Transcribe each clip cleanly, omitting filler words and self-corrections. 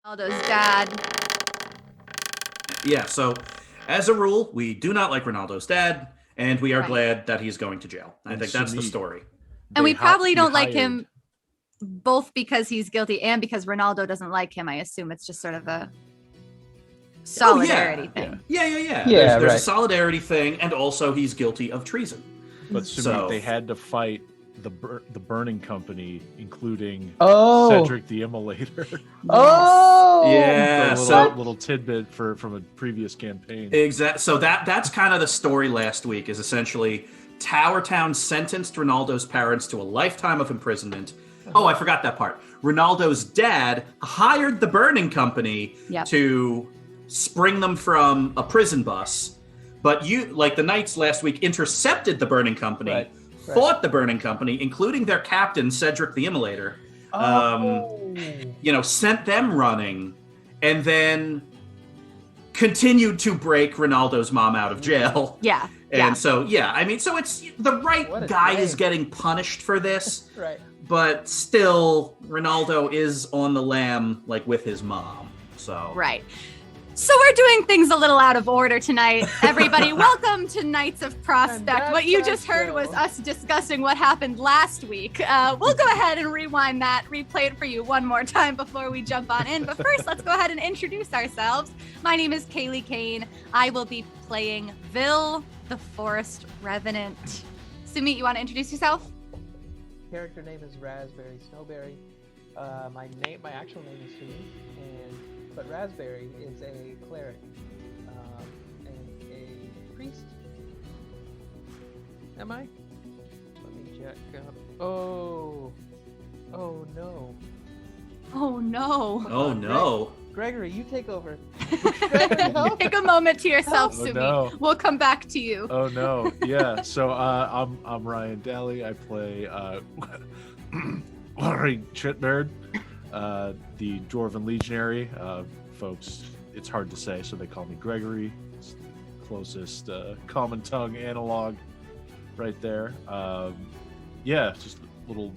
Ronaldo's dad. Yeah, so as a rule, we do not like Ronaldo's dad, and we are Right. glad that he's going to jail. I think that's the Sumit, story. And we probably don't like hired- him both because he's guilty and because Ronaldo doesn't like him. I assume it's just sort of a solidarity thing. Yeah. Yeah, There's a right. solidarity thing, and also he's guilty of treason. But Sumit, So- they had to fight the burning company, including Oh. Cedric the Immolator. Oh. Yeah, A so little tidbit from a previous campaign. exact. So that's kind of the story last week. Is essentially Tower Town sentenced Ronaldo's parents to a lifetime of imprisonment. Oh, I forgot that part. Ronaldo's dad hired the burning company Yep. to spring them from a prison bus. But the Knights last week, intercepted the burning company, Right. fought the burning company, including their captain, Cedric the Immolator, sent them running, and then continued to break Ronaldo's mom out of jail. Yeah. And so it's the right What a guy shame. is getting punished for this, Right. but still, Ronaldo is on the lam, with his mom. So Right. So we're doing things a little out of order tonight. Everybody, welcome to Knights of Prospect. And What you that's just heard our was show. us discussing what happened last week. We'll go ahead and rewind that, replay it for you one more time before we jump on in. But first, let's go ahead and introduce ourselves. My name is Kaylee Kane. I will be playing Vil, the Forest Revenant. Sumit, you want to introduce yourself? Character name is Raspberry Snowberry. My actual name is Sumi, but Raspberry is a cleric and a priest. Am I? Let me check. Oh no. Oh, no. Oh no. Gregory, you take over. Take a moment to yourself, Oh, Sumit. no. We'll come back to you. Oh no! Yeah. So I'm Ryan Daly. I play Larry Chitbaird, the Dwarven Legionary. Folks, it's hard to say, so they call me Gregory. It's the closest common tongue analog, right there. Just a little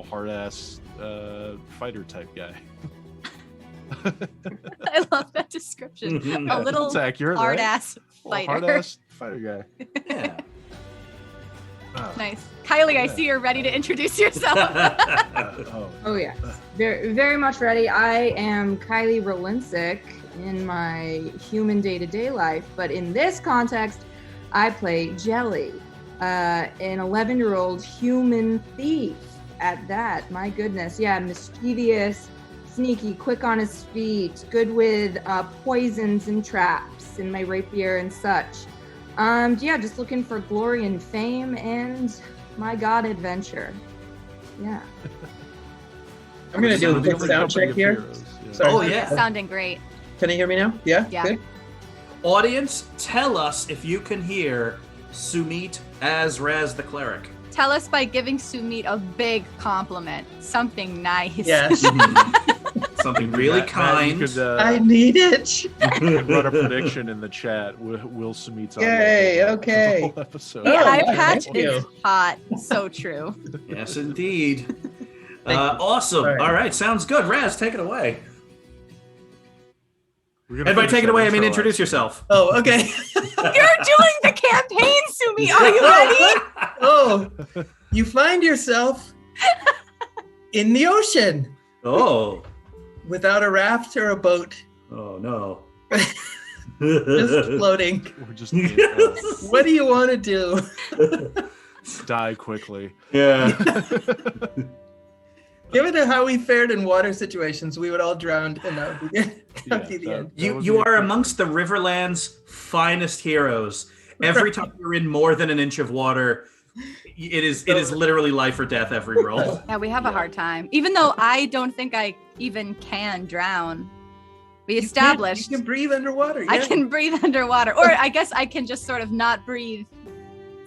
hard ass fighter type guy. I love that description. A little It's accurate, hard right? ass fighter. Hard ass fighter guy. Yeah. Nice. Kylie, I Yeah. see you're ready to introduce yourself. Oh, Oh yes, very, very much ready. I am Kylie Rolinsick in my human day-to-day life, but in this context, I play Jelly, an 11-year-old human thief. At that, my goodness, yeah, mischievous, sneaky, quick on his feet, good with poisons and traps in my rapier and such. Just looking for glory and fame and my god adventure. Yeah. I'm gonna do a The quick only sound company check of here. heroes, yeah. Sorry. Oh, yeah. Sounding great. Can you hear me now? Yeah? Yeah. Good? Audience, tell us if you can hear Sumit as Raz the Cleric. Tell us by giving Sumit a big compliment. Something nice. Yes. Something really Matt, kind. you could, I need it. you could run a prediction in the chat. Will Sumit's on Yay, the okay. whole episode. The Oh, eye wow, patch thank is you. hot. So true. Yes, indeed. Thank you. Awesome. All right. All right, sounds good. Raz, take it away. We're gonna And by finish take it that away, I mean intro, introduce actually. yourself. Oh, okay. You're doing the campaign, Sumit. Are you ready? Oh, you find yourself in the ocean Oh. without a raft or a boat, Oh, no. just floating. We're just What do you want to do? die quickly. Yeah. Given how we fared in water situations, we would all drown, and that would be, that'd be the end. You are amongst the Riverland's finest heroes. Every time you're in more than an inch of water, it is literally life or death every roll. Yeah, we have a hard time. Even though I don't think I even can drown. We established You can breathe underwater. I yeah. can breathe underwater. Or I guess I can just sort of not breathe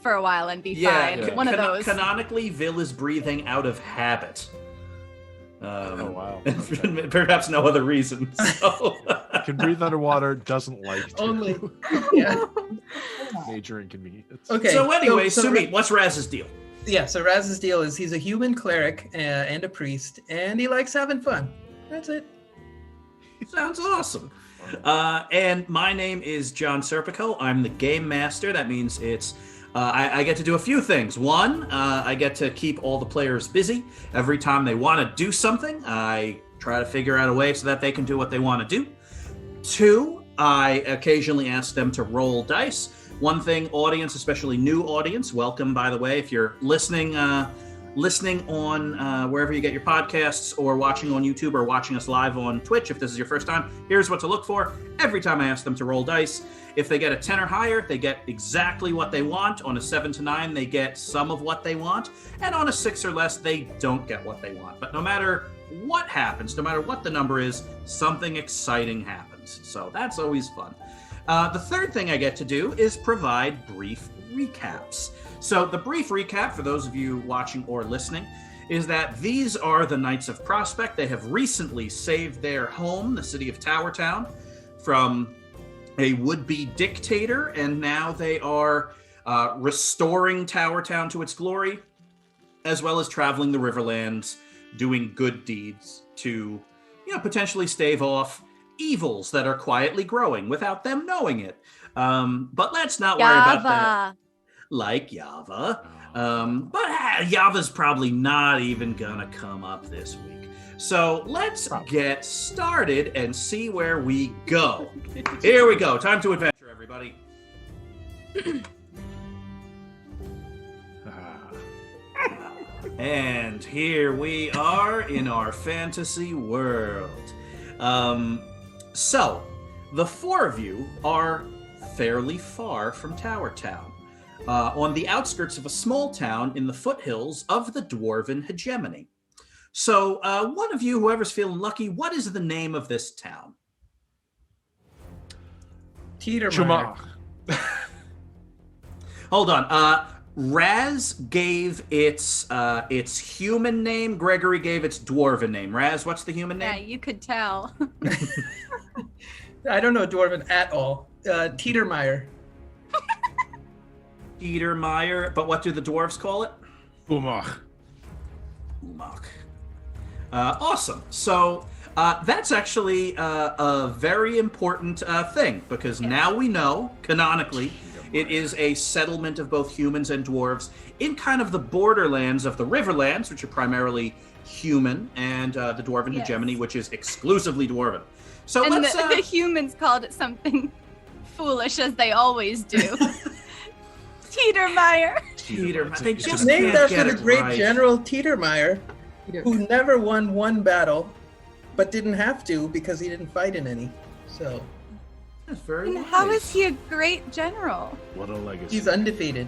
for a while and be fine. yeah. One of those. Canonically, Vil is breathing out of habit. Oh wow. Perhaps no other reason. So. Can breathe underwater, doesn't like to. Only. Yeah. Major inconvenience. Okay. So anyway, so Sumit, what's Raz's deal? Yeah, so Raz's deal is he's a human cleric and a priest, and he likes having fun. That's it. Sounds awesome. And my name is John Serpico. I'm the game master. That means I get to do a few things. One, I get to keep all the players busy. Every time they want to do something, I try to figure out a way so that they can do what they want to do. Two, I occasionally ask them to roll dice. One thing, audience, especially new audience, welcome, by the way, if you're listening on wherever you get your podcasts, or watching on YouTube, or watching us live on Twitch. If this is your first time, here's what to look for. Every time I ask them to roll dice, if they get a 10 or higher, they get exactly what they want. On a 7 to 9, they get some of what they want. And on a 6 or less, they don't get what they want. But no matter what happens, no matter what the number is, something exciting happens. So that's always fun. The third thing I get to do is provide brief recaps. So the brief recap, for those of you watching or listening, is that these are the Knights of Prospect. They have recently saved their home, the city of Tower Town, from a would-be dictator, and now they are restoring Tower Town to its glory, as well as traveling the Riverlands, doing good deeds to, potentially stave off evils that are quietly growing without them knowing it. But let's not worry about that. Like Yava. But Yava's probably not even gonna come up this week. So let's get started and see where we go. Here we go. Time to adventure, everybody. And here we are in our fantasy world. So, the four of you are fairly far from Tower Town, on the outskirts of a small town in the foothills of the Dwarven hegemony. So, one of you, whoever's feeling lucky, what is the name of this town? Tietermeyer. Hold on. Raz gave its human name. Gregory gave its dwarven name. Raz, what's the human name? Yeah, you could tell. I don't know Dwarven at all. Tietermeyer. Tietermeyer. But what do the dwarves call it? Umach. Umach. Awesome. So that's actually a very important thing, because now we know, canonically, it is a settlement of both humans and dwarves in kind of the borderlands of the Riverlands, which are primarily human, and the Dwarven hegemony, which is exclusively dwarven. So and let's... the humans called it something foolish, as they always do. Tietermeyer. Tietermeyer. They just Named can't after get the it great right. General Tietermeyer, who never won one battle, but didn't have to because he didn't fight in any. So That's very And nice. how is he a great general? What a legacy. he's undefeated.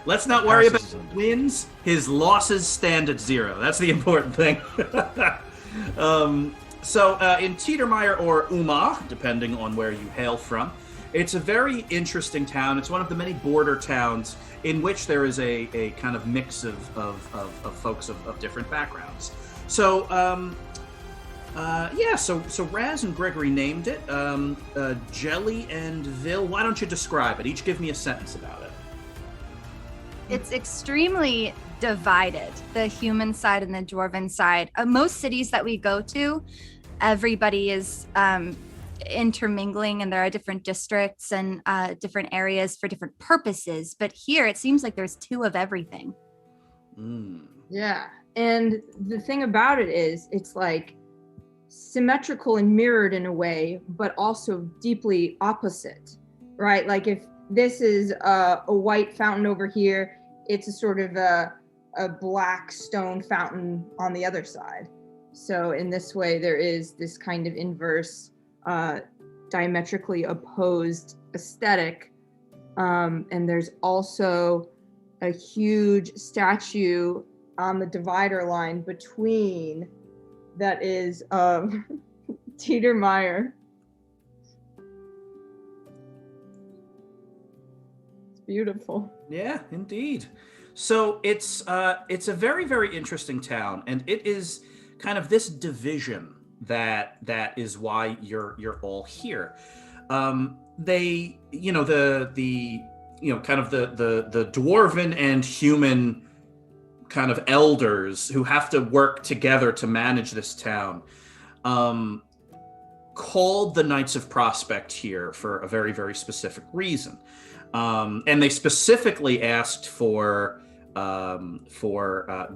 Let's not worry about Passes his his wins. His losses stand at 0. That's the important thing. So in Tietermeyer, or Umach, depending on where you hail from, it's a very interesting town. It's one of the many border towns in which there is a kind of mix of folks of different backgrounds. So, so Raz and Gregory named it. Jelly and Vil, why don't you describe it? Each give me a sentence about it. It's extremely divided, the human side and the dwarven side. Most cities that we go to, everybody is intermingling, and there are different districts and different areas for different purposes. But here, it seems like there's 2 of everything. Yeah. And the thing about it is, it's like symmetrical and mirrored in a way, but also deeply opposite, right? Like if this is a white fountain over here, it's a sort of a black stone fountain on the other side. So in this way, there is this kind of inverse, diametrically opposed aesthetic. And there's also a huge statue on the divider line between that is Tietermeyer. It's beautiful. Yeah, indeed. So it's a very, very interesting town, and it is kind of this division that is why you're all here. They, kind of the dwarven and human kind of elders who have to work together to manage this town. called the Knights of Prospect here for a very, very specific reason. And they specifically asked for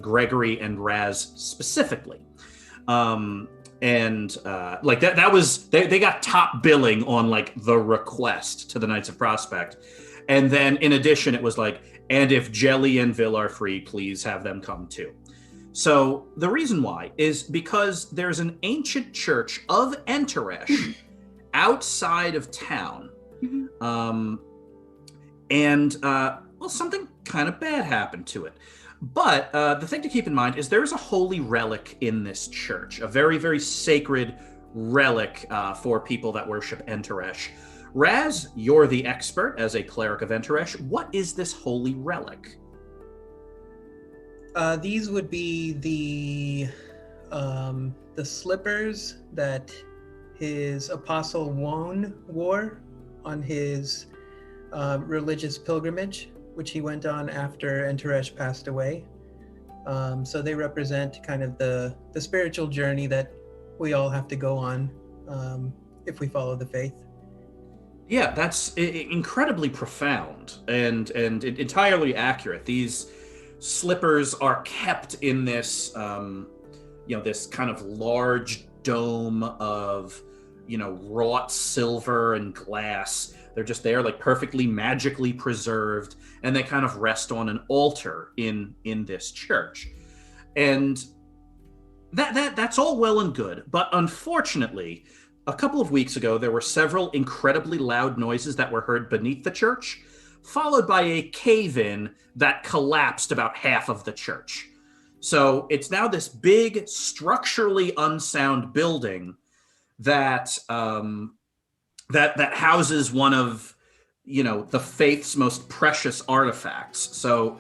Gregory and Raz specifically. Like that was, they got top billing on like the request to the Knights of Prospect. And then in addition, it was like, and if Jelly and Vil are free, please have them come too. So the reason why is because there's an ancient church of Enteresh outside of town. Well, something kind of bad happened to it. But the thing to keep in mind is there's a holy relic in this church, a very, very sacred relic for people that worship Enteresh. Raz, you're the expert as a cleric of Enteresh. What is this holy relic? These would be the slippers that his apostle Won wore on his religious pilgrimage, which he went on after Enteresh passed away. So they represent kind of the spiritual journey that we all have to go on if we follow the faith. Yeah, that's incredibly profound and entirely accurate. These slippers are kept in this, this kind of large dome of, wrought silver and glass. They're just there, like perfectly magically preserved, and they kind of rest on an altar in this church. And that's all well and good, but unfortunately, a couple of weeks ago, there were several incredibly loud noises that were heard beneath the church, followed by a cave-in that collapsed about half of the church. So it's now this big, structurally unsound building that that houses one of, the faith's most precious artifacts. So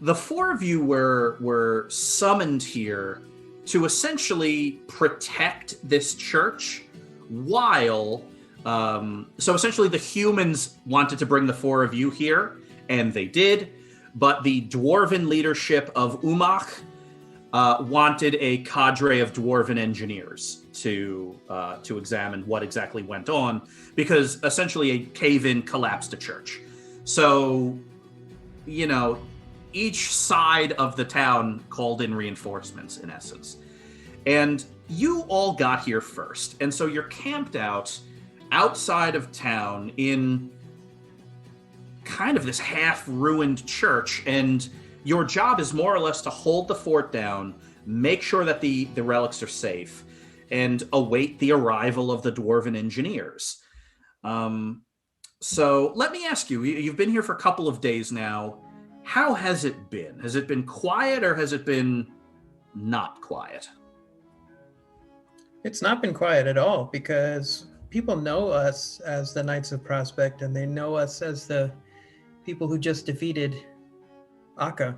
the four of you were summoned here to essentially protect this church while so essentially the humans wanted to bring the four of you here, and they did, but the dwarven leadership of Umach wanted a cadre of dwarven engineers to examine what exactly went on, because essentially a cave-in collapsed a church. So, each side of the town called in reinforcements, in essence. And you all got here first, and so you're camped outside of town in kind of this half-ruined church, and your job is more or less to hold the fort down, make sure that the relics are safe, and await the arrival of the dwarven engineers. So let me ask you, you've been here for a couple of days now. How has it been? Has it been quiet, or has it been not quiet? It's not been quiet at all, because people know us as the Knights of Prospect, and they know us as the people who just defeated Akka.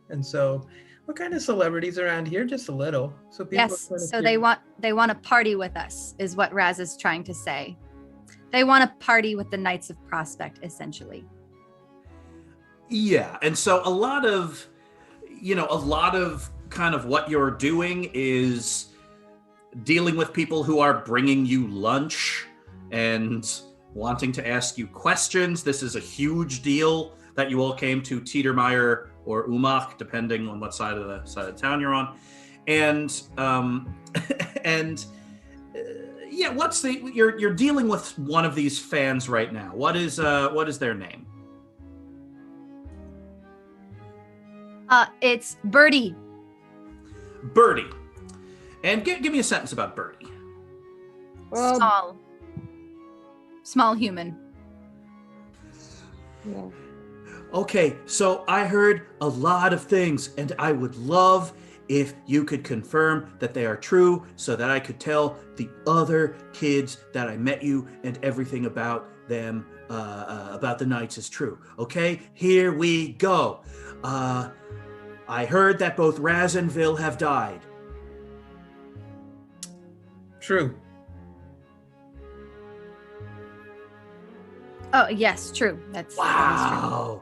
And so we're kind of celebrities around here, just a little. So people Yes, so they want to party with us, is what Raz is trying to say. They want to party with the Knights of Prospect, essentially. Yeah, and so a lot of kind of what you're doing is dealing with people who are bringing you lunch and wanting to ask you questions. This is a huge deal that you all came to Tietermeyer or Umach, depending on what side of the town you're on. And you're dealing with one of these fans right now. What is their name? It's Birdie. Birdie. And give me a sentence about Birdie. Well, Small human. yeah. Okay, so I heard a lot of things, and I would love if you could confirm that they are true, so that I could tell the other kids that I met you and everything about them, about the Knights is true. Okay, here we go. I heard that both Raz and Vil have died. True. Oh, yes, true. That is true. Wow.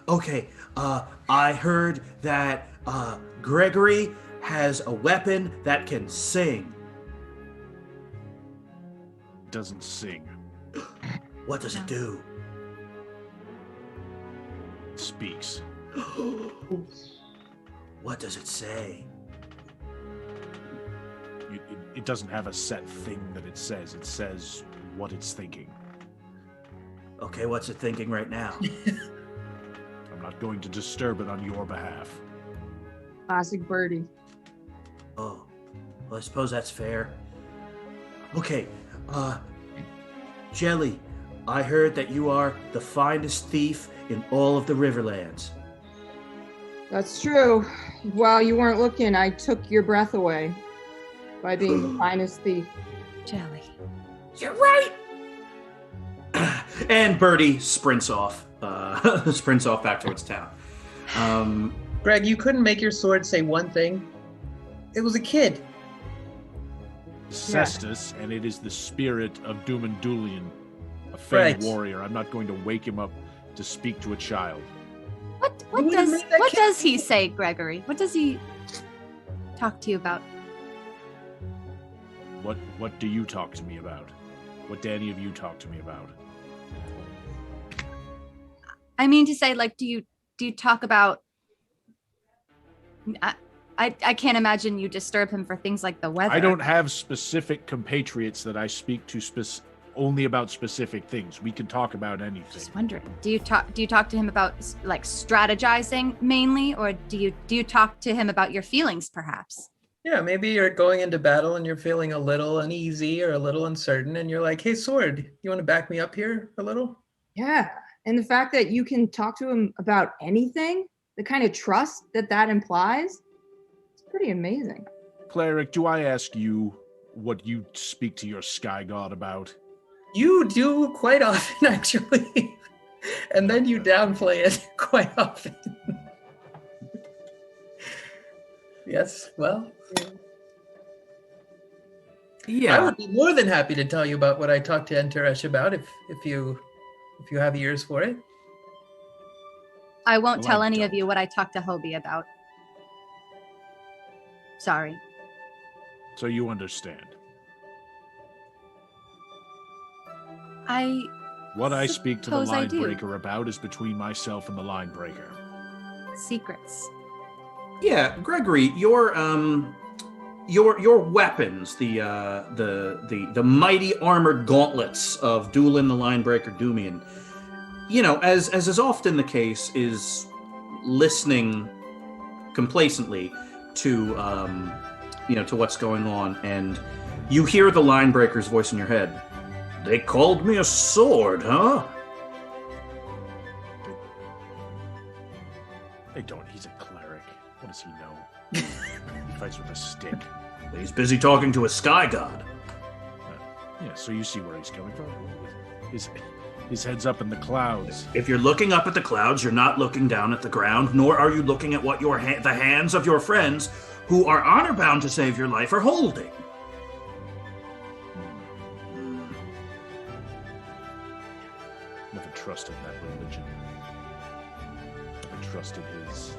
Okay, I heard that Gregory has a weapon that can sing. doesn't sing. What does it do? It speaks. What does it say? It doesn't have a set thing that it says. It says what it's thinking. Okay, what's it thinking right now? I'm not going to disturb it on your behalf. Classic birdie. Oh, well, I suppose that's fair. Okay, Jelly, I heard that you are the finest thief in all of the Riverlands. That's true. While you weren't looking, I took your breath away by being the finest thief. Jelly. You're right! And Birdie sprints off back towards town. Greg, you couldn't make your sword say one thing. It was a kid. Cestus, and it is the spirit of Dumandulian, a fey Right. warrior. I'm not going to wake him up to speak to a child. What would've made that what kid- does he say, Gregory? What does he talk to you about? What do you talk to me about? What do any of you talk to me about? I mean to say, like, do you talk about? I can't imagine you disturb him for things like the weather. I don't have specific compatriots that I speak to only about specific things. We can talk about anything. Just wondering. Do you talk to him about like strategizing mainly, or do you talk to him about your feelings, perhaps? Yeah, maybe you're going into battle and you're feeling a little uneasy or a little uncertain, and you're like, "Hey, sword, you want to back me up here a little?" Yeah. And the fact that you can talk to him about anything, the kind of trust that implies, it's pretty amazing. Cleric, do I ask you what you speak to your sky god about? You do quite often, actually, and then you downplay it quite often. Yes, well, I Yeah. would be more than happy to tell you about what I talked to Enteresh about if you have ears for it. I won't Well, tell I any of don't. you what I talked to Hobie about. Sorry. So you understand. What I speak to the Suppose I line do. breaker about is between myself and the line breaker. Secrets. Yeah, Gregory, your weapons, the mighty armored gauntlets of Doolin the Linebreaker Doomian, you know, as is often the case, is listening complacently to to what's going on, and you hear the Linebreaker's voice in your head. They called me a sword, huh? They don't. He's a cleric. What does he know? He fights with a stick. He's busy talking to a sky god. Yeah, so you see where he's coming from. His head's up in the clouds. If you're looking up at the clouds, you're not looking down at the ground, nor are you looking at what the hands of your friends, who are honor bound to save your life, are holding. Never trusted that religion. Never trusted his...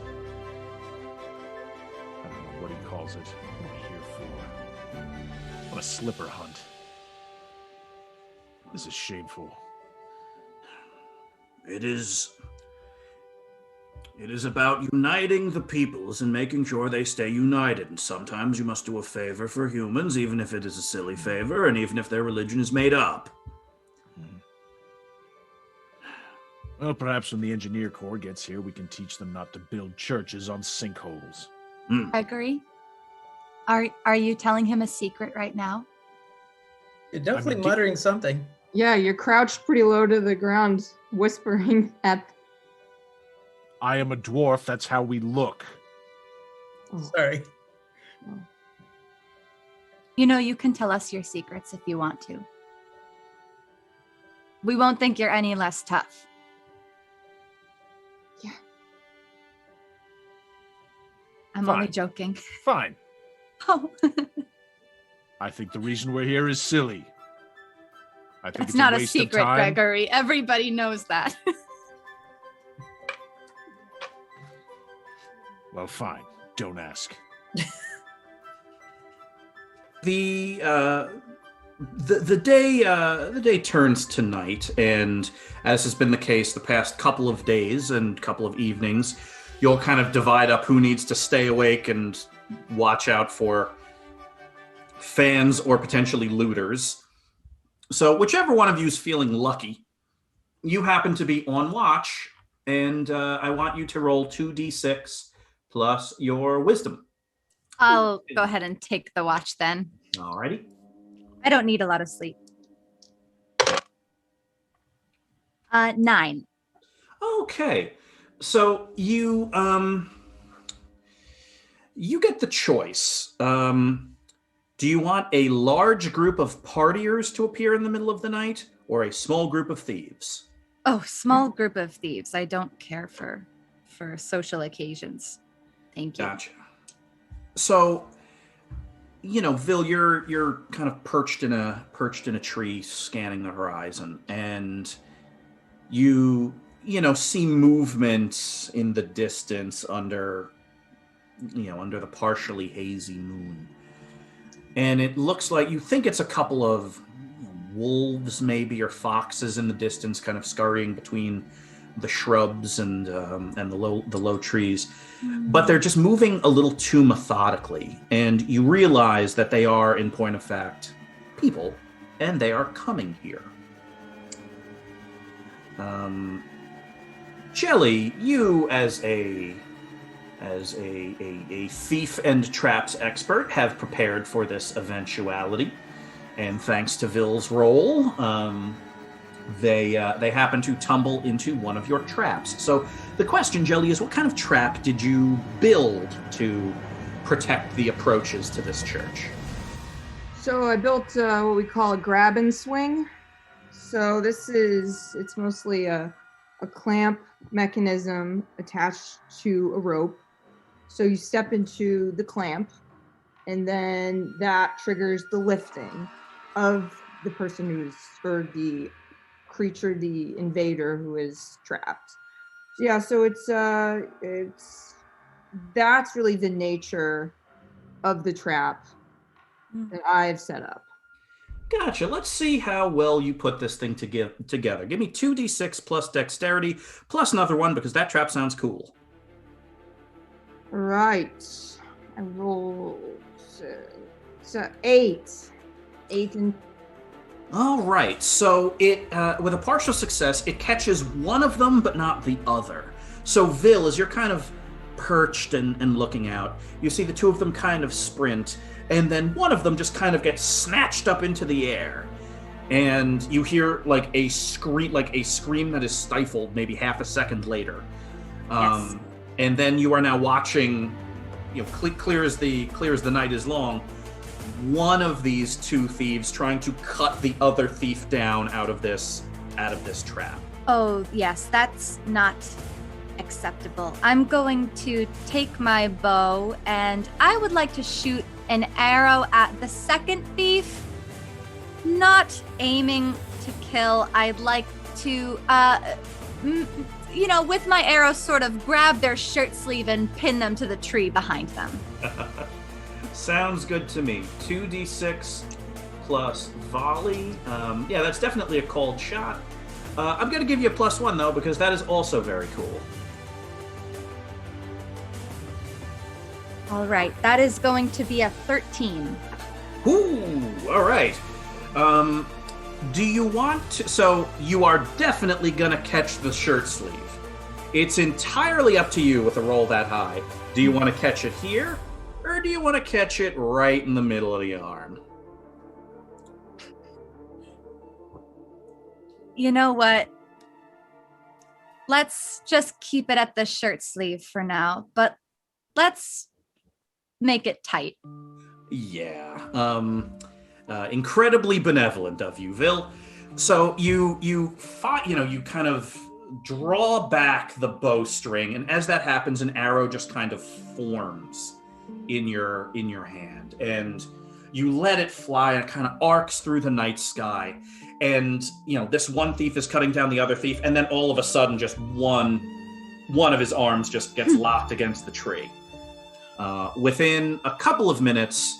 I don't know what he calls it. What are we here for? What a slipper hunt. This is shameful. It is about uniting the peoples and making sure they stay united. And sometimes you must do a favor for humans, even if it is a silly favor, and even if their religion is made up. Well, perhaps when the Engineer Corps gets here, we can teach them not to build churches on sinkholes. Gregory, are you telling him a secret right now? You're definitely I'm muttering something. Yeah, you're crouched pretty low to the ground, whispering at. I am a dwarf, that's how we look. Sorry. You know, you can tell us your secrets if you want to. We won't think you're any less tough. Yeah. I'm Fine. only joking. Fine. Oh, I think the reason we're here is silly. I think that's it's not a waste of secret, time. Gregory. Everybody knows that. Well, fine. Don't ask. The the day turns to night, and as has been the case the past couple of days and couple of evenings, you'll kind of divide up who needs to stay awake and watch out for fans or potentially looters. So whichever one of you is feeling lucky, you happen to be on watch, and I want you to roll 2d6 plus your wisdom. I'll go ahead and take the watch then. Alrighty. I don't need a lot of sleep. 9. Okay. So you get the choice. Do you want a large group of partiers to appear in the middle of the night, or a small group of thieves? Oh, small group of thieves. I don't care for social occasions. Thank you. Gotcha. So, Vil, you're kind of perched in a tree, scanning the horizon, and you see movement in the distance under the partially hazy moon, and it looks like you think it's a couple of wolves, maybe, or foxes in the distance, kind of scurrying between the shrubs and the low trees, but they're just moving a little too methodically, and you realize that they are, in point of fact, people, and they are coming here. Jelly, you as a thief and traps expert have prepared for this eventuality, and thanks to Vil's roll, they happen to tumble into one of your traps. So the question, Jelly, is what kind of trap did you build to protect the approaches to this church? So I built what we call a grab and swing. So it's mostly a clamp mechanism attached to a rope. So you step into the clamp, and then that triggers the lifting of the person or the creature, the invader who is trapped. Yeah, so that's really the nature of the trap that I've set up. Gotcha. Let's see how well you put this thing together. Give me 2d6 plus dexterity plus another one, because that trap sounds cool. Right. I rolled 8. 8 and... All right. So it, with a partial success, it catches one of them, but not the other. So Vil, as you're kind of perched and looking out, you see the two of them kind of sprint, and then one of them just kind of gets snatched up into the air, and you hear like a scream that is stifled maybe half a second later. Yes. And then you are now watching, clear as the night is long, one of these two thieves trying to cut the other thief down out of this trap. Oh, yes, that's not acceptable. I'm going to take my bow, and I would like to shoot an arrow at the second thief, not aiming to kill. I'd like to, with my arrow sort of grab their shirt sleeve and pin them to the tree behind them. Sounds good to me. 2d6 plus volley. Yeah, that's definitely a called shot. I'm going to give you a +1, though, because that is also very cool. All right, that is going to be a 13. Ooh, all right. Do you want to... So you are definitely going to catch the shirt sleeve. It's entirely up to you with a roll that high. Do you want to catch it here, or do you want to catch it right in the middle of the arm? You know what? Let's just keep it at the shirt sleeve for now, but let's make it tight. Yeah. Incredibly benevolent of you, Vil. So you kind of draw back the bowstring, and as that happens, an arrow just kind of forms in your hand, and you let it fly, and it kind of arcs through the night sky. And this one thief is cutting down the other thief, and then all of a sudden, just one of his arms just gets locked against the tree. Within a couple of minutes,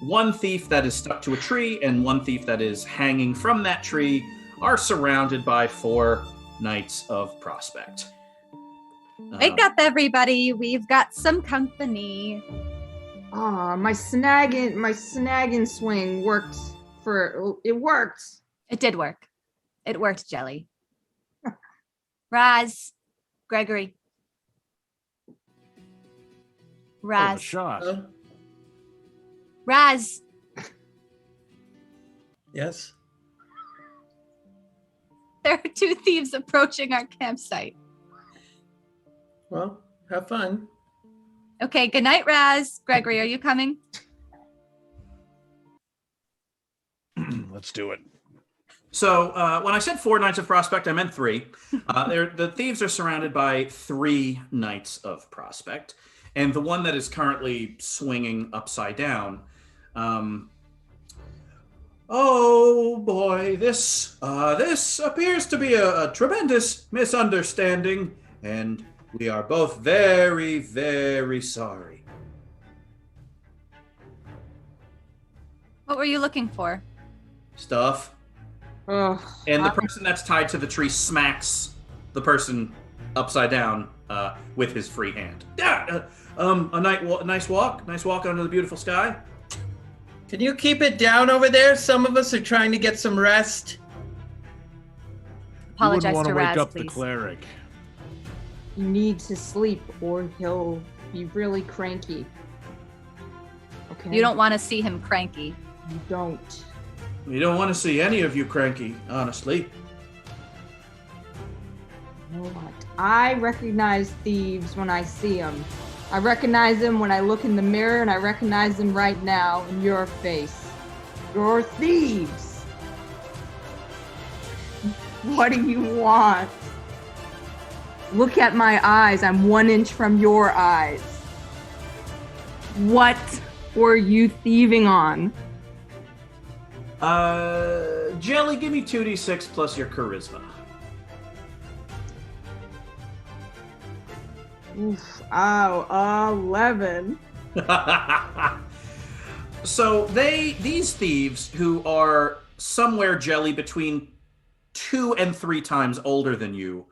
one thief that is stuck to a tree and one thief that is hanging from that tree are surrounded by 4 Knights of Prospect. Wake up, everybody. We've got some company. Ah, my snagging swing worked. It worked. It did work. It worked, Jelly. Raz, Gregory. Oh, a Raz. shot. Raz. Yes. There are 2 thieves approaching our campsite. Well, have fun. Okay, good night, Raz. Gregory, are you coming? Let's do it. So when I said 4 Knights of Prospect, I meant 3. The thieves are surrounded by 3 Knights of Prospect, and the one that is currently swinging upside down. Oh boy, this appears to be a tremendous misunderstanding, and we are both very, very sorry. What were you looking for? Stuff. Ugh. And the person that's tied to the tree smacks the person upside down with his free hand. Nice walk under the beautiful sky. Can you keep it down over there? Some of us are trying to get some rest. Apologize you wouldn't want to to wake Raz, up please. the cleric. You need to sleep or he'll be really cranky. Okay? You don't want to see him cranky. You don't. We don't want to see any of you cranky, honestly. You know what? I recognize thieves when I see them. I recognize them when I look in the mirror, and I recognize them right now in your face. You're thieves. What do you want? Look at my eyes. I'm 1 inch from your eyes. What were you thieving on? Jelly, give me 2d6 plus your charisma. Oof. Oh, 11. So these thieves who are somewhere, Jelly, between 2 and 3 times older than you,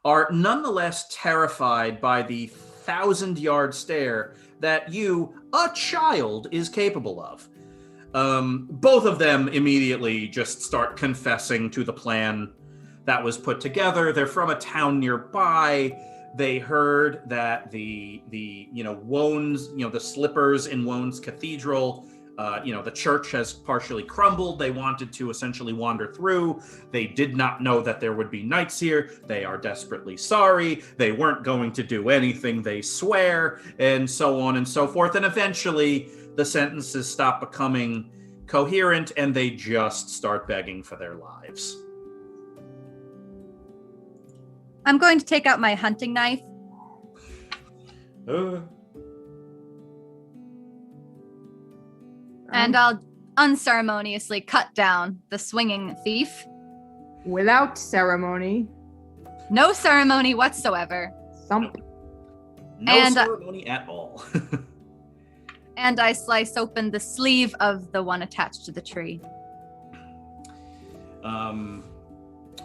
are nonetheless terrified by the 1,000-yard stare that you, a child, is capable of. Both of them immediately just start confessing to the plan that was put together. They're from a town nearby. They heard that the Wones, the slippers in Wones Cathedral, the church has partially crumbled. They wanted to essentially wander through. They did not know that there would be knights here. They are desperately sorry. They weren't going to do anything, they swear, and so on and so forth. And eventually the sentences stop becoming coherent and they just start begging for their lives. I'm going to take out my hunting knife. And I'll unceremoniously cut down the swinging thief. Without ceremony. No ceremony whatsoever. Something. No And, ceremony at all. And I slice open the sleeve of the one attached to the tree.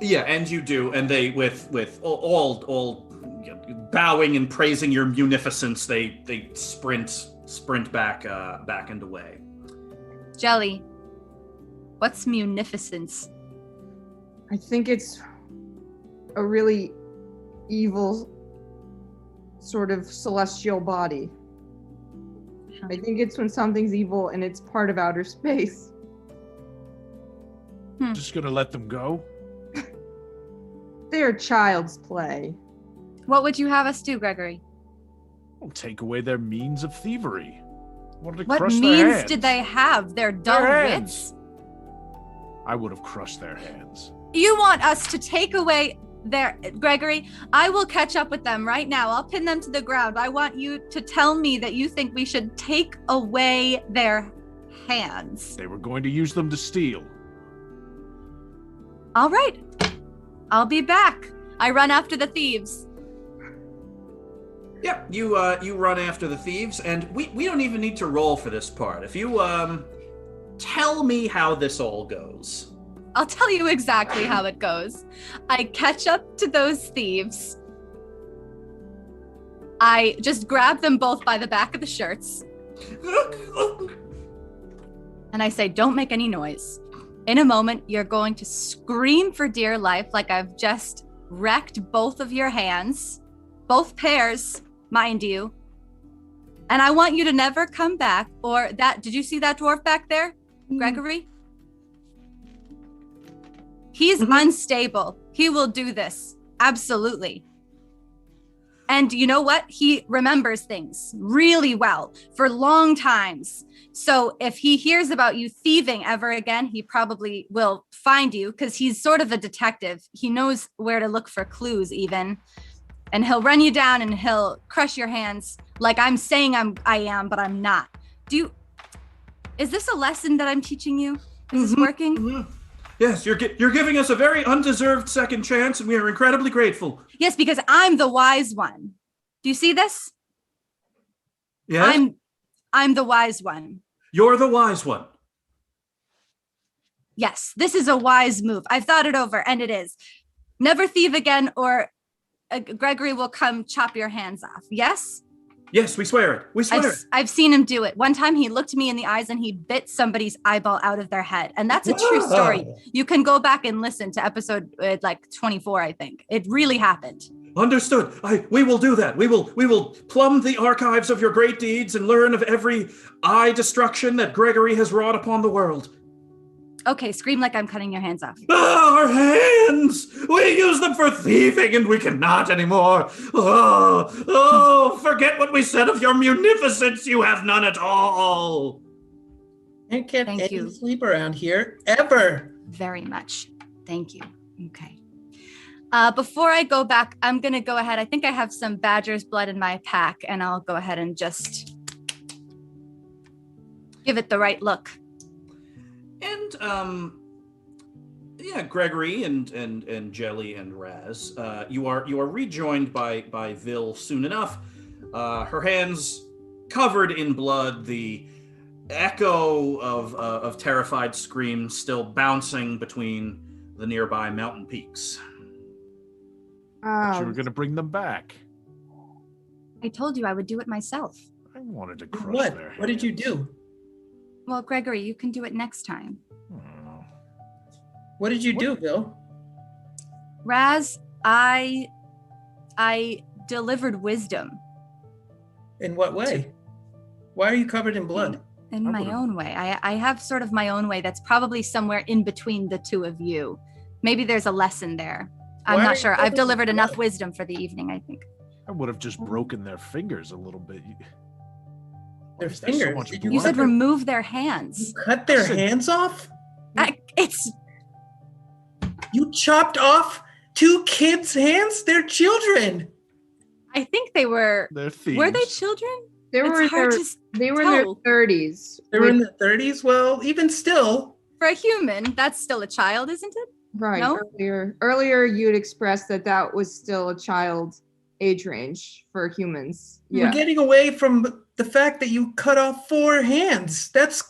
Yeah, and you do, and they with all bowing and praising your munificence, they sprint back and away. Jelly, what's munificence? I think it's a really evil sort of celestial body. I think it's when something's evil and it's part of outer space. Just gonna let them go? They're child's play. What would you have us do, Gregory? I'll take away their means of thievery. I wanted to What crush their means hands. did they have? Their dull Their hands. wits? I would have crushed their hands. You want us to take away their... Gregory, I will catch up with them right now. I'll pin them to the ground. I want you to tell me that you think we should take away their hands. They were going to use them to steal. All right. I'll be back. I run after the thieves. Yep, you run after the thieves, and we don't even need to roll for this part. If you Tell me how this all goes. I'll tell you exactly how it goes. I catch up to those thieves. I just grab them both by the back of the shirts. And I say, don't make any noise. In a moment, you're going to scream for dear life like I've just wrecked both of your hands. Both pairs, mind you. And I want you to never come back or that. Did you see that dwarf back there, Gregory? He's unstable. He will do this. Absolutely. And you know what? He remembers things really well for long times. So if he hears about you thieving ever again, he probably will find you because he's sort of a detective. He knows where to look for clues even. And he'll run you down and he'll crush your hands like I'm saying I am, but I'm not. Is this a lesson that I'm teaching you? Is this working? Mm-hmm. Yes, you're giving us a very undeserved second chance, and we are incredibly grateful. Yes, because I'm the wise one. Do you see this? Yes? I'm the wise one. You're the wise one. Yes, this is a wise move. I've thought it over, and it is. Never thieve again, or Gregory will come chop your hands off. Yes? Yes, we swear it. We swear it. I've seen him do it. One time he looked me in the eyes and he bit somebody's eyeball out of their head. And that's a true story. You can go back and listen to episode 24, I think. It really happened. Understood. We will do that. We will plumb the archives of your great deeds and learn of every eye destruction that Gregory has wrought upon the world. Okay, scream like I'm cutting your hands off. Our hands! We use them for thieving and we cannot anymore. Oh, forget what we said of your munificence. You have none at all. Can't get Thank any you. sleep around here, ever. Very much. Thank you. Okay. Before I go back, I'm going to go ahead. I think I have some badger's blood in my pack, and I'll go ahead and just give it the right look. And Gregory and Jelly and Raz, you are rejoined by Vil soon enough. Her hands covered in blood, the echo of terrified screams still bouncing between the nearby mountain peaks. But you were going to bring them back. I told you I would do it myself. I wanted to crush What? their hands. What did you do? Well, Gregory, you can do it next time. What did you do, Bill? Raz, I delivered wisdom In what way? Why are you covered in blood? in I my would've- own way. I have sort of my own way that's probably somewhere in between the two of you. Maybe there's a lesson there. I'm Why are not you sure. covered I've in delivered enough blood? wisdom for the evening, I think. I would have just broken their fingers a little bit. Their Why is there so fingers? much Did you You blood? said remove their hands. You cut their Listen. hands off? It's You chopped off 2 kids' hands? They're children. I think they were. They're thieves. Were they children? They It's were in hard their, to they were in their tell. 30s. They were in their 30s? Well, even still. For a human, that's still a child, isn't it? Right. No? Earlier, you'd expressed that was still a child age range for humans. We're Yeah. getting away from the fact that you cut off 4 hands. That's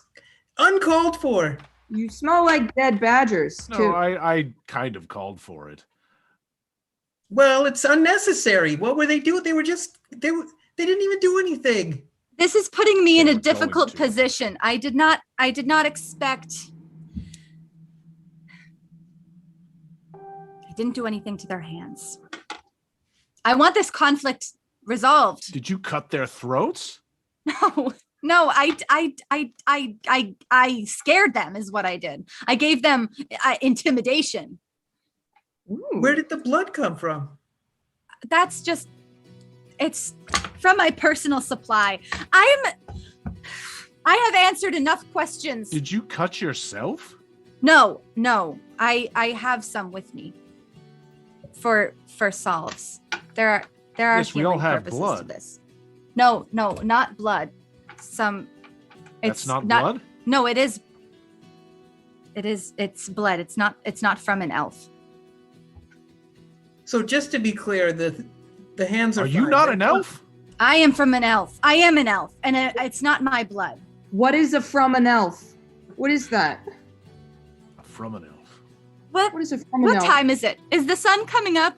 uncalled for. You smell like dead badgers, No, too. I kind of called for it. Well, it's unnecessary. What were they doing? They didn't even do anything. This is putting me in They a were going difficult to. position. I did not expect. I didn't do anything to their hands. I want this conflict resolved. Did you cut their throats? No, I scared them is what I did. I gave them intimidation. Ooh. Where did the blood come from? That's just, it's from my personal supply. I have answered enough questions. Did you cut yourself? No, I have some with me for solves. There are Yes, we all healing have purposes blood. to this. No, not blood. That's not blood? No, it is. It's blood. It's not from an elf. So just to be clear, the hands are. Are you fine. not They're an elf? I am from an elf. I am an elf, and it's not my blood. What is a from an elf? What is that? From an elf. What is it from? What time is it? Is the sun coming up?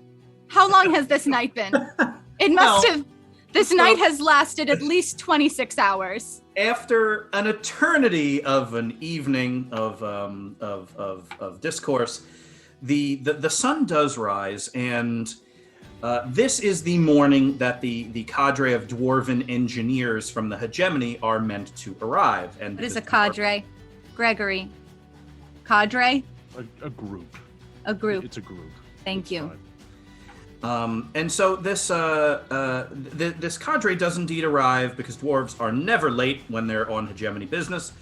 How long has this night been? It must Well, have. This night has lasted at least 26 hours. After an eternity of an evening of discourse, the sun does rise, and this is the morning that the cadre of dwarven engineers from the hegemony are meant to arrive. And What is a cadre? Gregory. Cadre? A group. A group. It's a group. Thank It's you. fine. And so this this cadre does indeed arrive, because dwarves are never late when they're on hegemony business.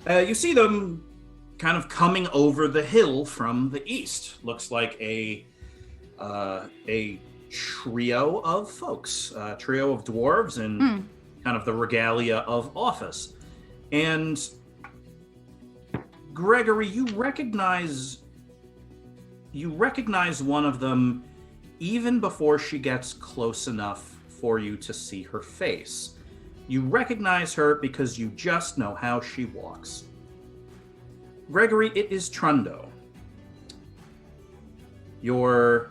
You see them kind of coming over the hill from the east. Looks like a trio of folks, trio of dwarves in kind of the regalia of office. And Gregory, you recognize one of them even before she gets close enough for you to see her face. You recognize her because you just know how she walks. Gregory, it is Trundo, your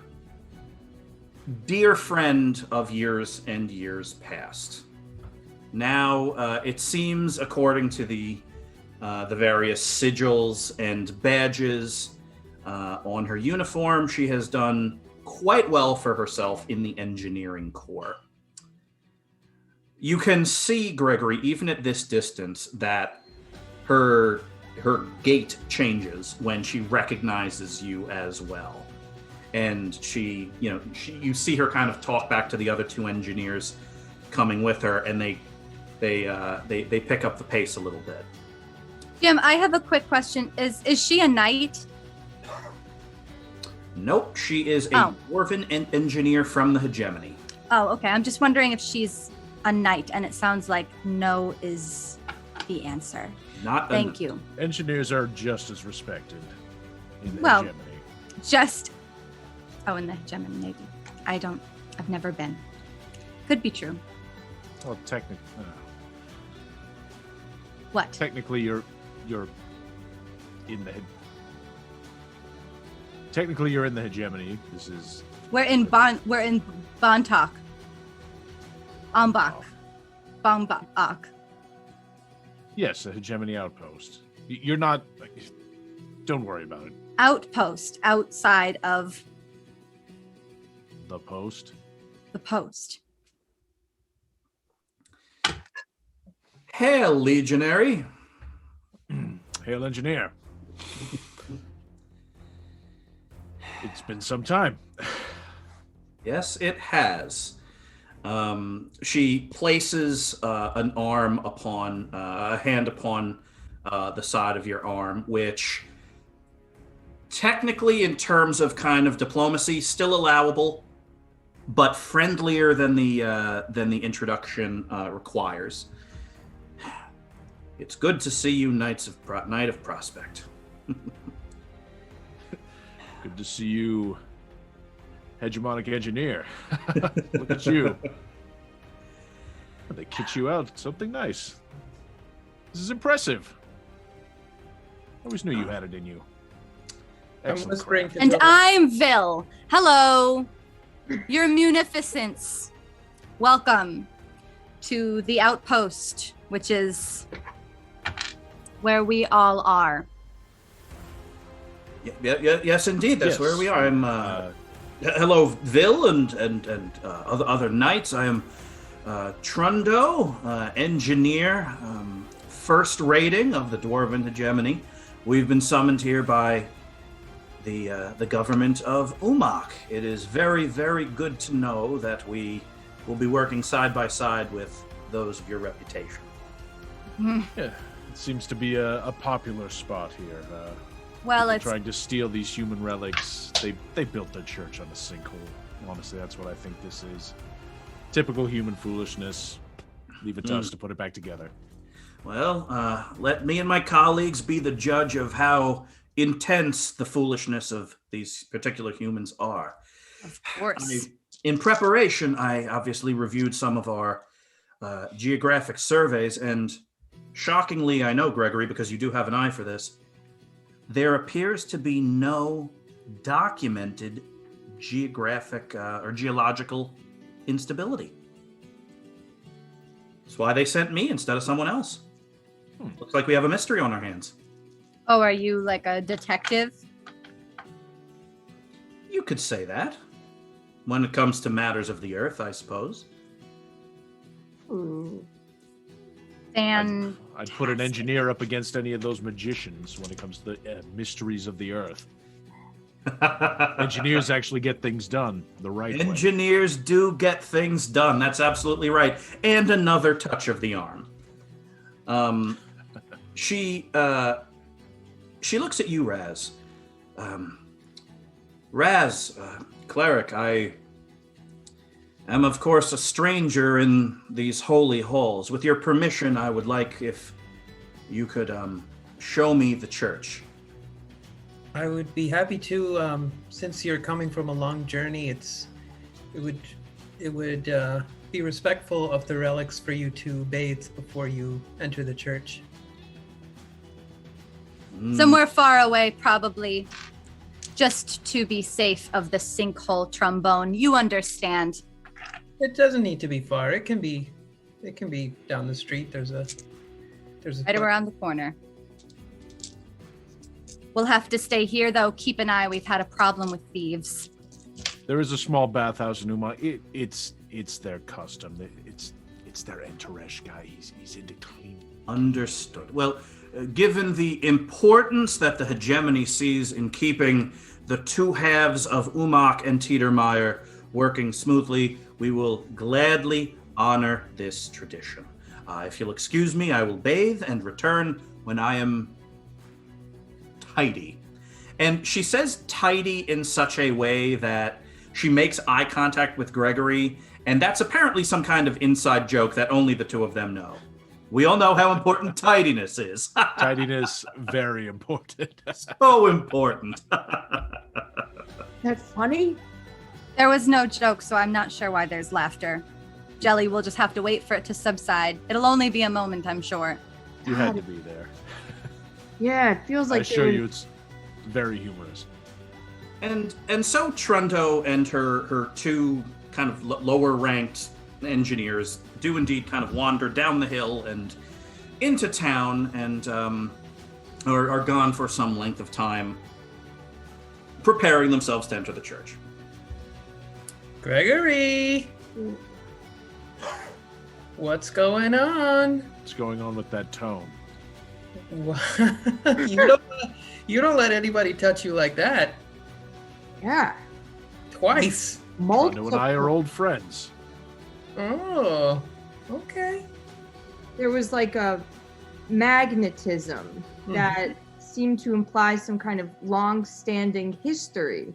dear friend of years and years past. Now, it seems, according to the various sigils and badges on her uniform, she has done quite well for herself in the engineering corps. You can see, Gregory, even at this distance, that her gait changes when she recognizes you as well. And you see her kind of talk back to the other two engineers coming with her, and they pick up the pace a little bit. Jim, I have a quick question. Is she a knight? Nope, she is a dwarven engineer from the hegemony. Oh, okay. I'm just wondering if she's a knight, and it sounds like no is the answer. Thank you. Engineers are just as respected in the Well, hegemony. in the hegemony, maybe. I've never been. Could be true. Well, What? technically, you're in the. Technically, you're in the hegemony. This is. We're in Bontok. Ombak. Bombak. Yes, a hegemony outpost. You're not. Don't worry about it. Outpost outside of The post. the post. Hail, legionary. Hail, engineer. It's been some time. Yes, it has. She places a hand upon the side of your arm, which technically, in terms of kind of diplomacy, still allowable, but friendlier than the introduction requires. It's good to see you, Knight of Prospect. Good to see you, hegemonic engineer. Look at you. They kit you out. Something nice. This is impressive. I always knew you had it in you. Excellent whispering craft. to And Joel. I'm Vil. Hello, Your Munificence. Welcome to the outpost, which is where we all are. Yes, indeed. That's Yes. where we are. I'm. Hello, Vil and other knights. I am Trundo, engineer, first rating of the Dwarven hegemony. We've been summoned here by the government of Umak. It is very, very good to know that we will be working side by side with those of your reputation. Yeah, it seems to be a popular spot here. Well, People it's trying to steal these human relics. They built their church on a sinkhole. Honestly, that's what I think this is. Typical human foolishness. Leave it to us to put it back together. Well, let me and my colleagues be the judge of how intense the foolishness of these particular humans are. of course. In preparation, I obviously reviewed some of our geographic surveys, and shockingly, I know, Gregory, because you do have an eye for this, there appears to be no documented geographic or geological instability. That's why they sent me instead of someone else. Looks like we have a mystery on our hands. Oh, are you like a detective? You could say that. When it comes to matters of the earth, I suppose. Ooh. And I'd put an engineer up against any of those magicians when it comes to the mysteries of the earth. Engineers actually get things done the right way. Engineers do get things done. That's absolutely right. And another touch of the arm. She looks at you, Raz. Raz, cleric, I am, of course, a stranger in these holy halls. With your permission, I would like if you could show me the church. I would be happy to. Since you're coming from a long journey, it would be respectful of the relics for you to bathe before you enter the church. somewhere far away, probably, just to be safe of the sinkhole trombone. You understand. It doesn't need to be far. It can be down the street. There's a Right around the corner. We'll have to stay here, though. Keep an eye. We've had a problem with thieves. There is a small bathhouse in Uma. It's their custom. It's their Enteresh guy. He's into clean. Understood. Well, given the importance that the hegemony sees in keeping the two halves of Umach and Tiedermeyer working smoothly, we will gladly honor this tradition. If you'll excuse me, I will bathe and return when I am tidy. And she says tidy in such a way that she makes eye contact with Gregory, and that's apparently some kind of inside joke that only the two of them know. We all know how important tidiness is. Tidiness, very important. So important. That's funny. There was no joke, so I'm not sure why there's laughter. Jelly, we'll just have to wait for it to subside. It'll only be a moment, I'm sure. You had to be there. Yeah, it feels I like assure you, it's very humorous. And so Trundo and her two kind of lower ranked engineers do indeed kind of wander down the hill and into town and are gone for some length of time, preparing themselves to enter the church. Gregory, what's going on? What's going on with that tone? You don't let anybody touch you like that. yeah, Twice. multiple. Rondo and I are old friends. Oh, okay. There was like a magnetism that seemed to imply some kind of long-standing history.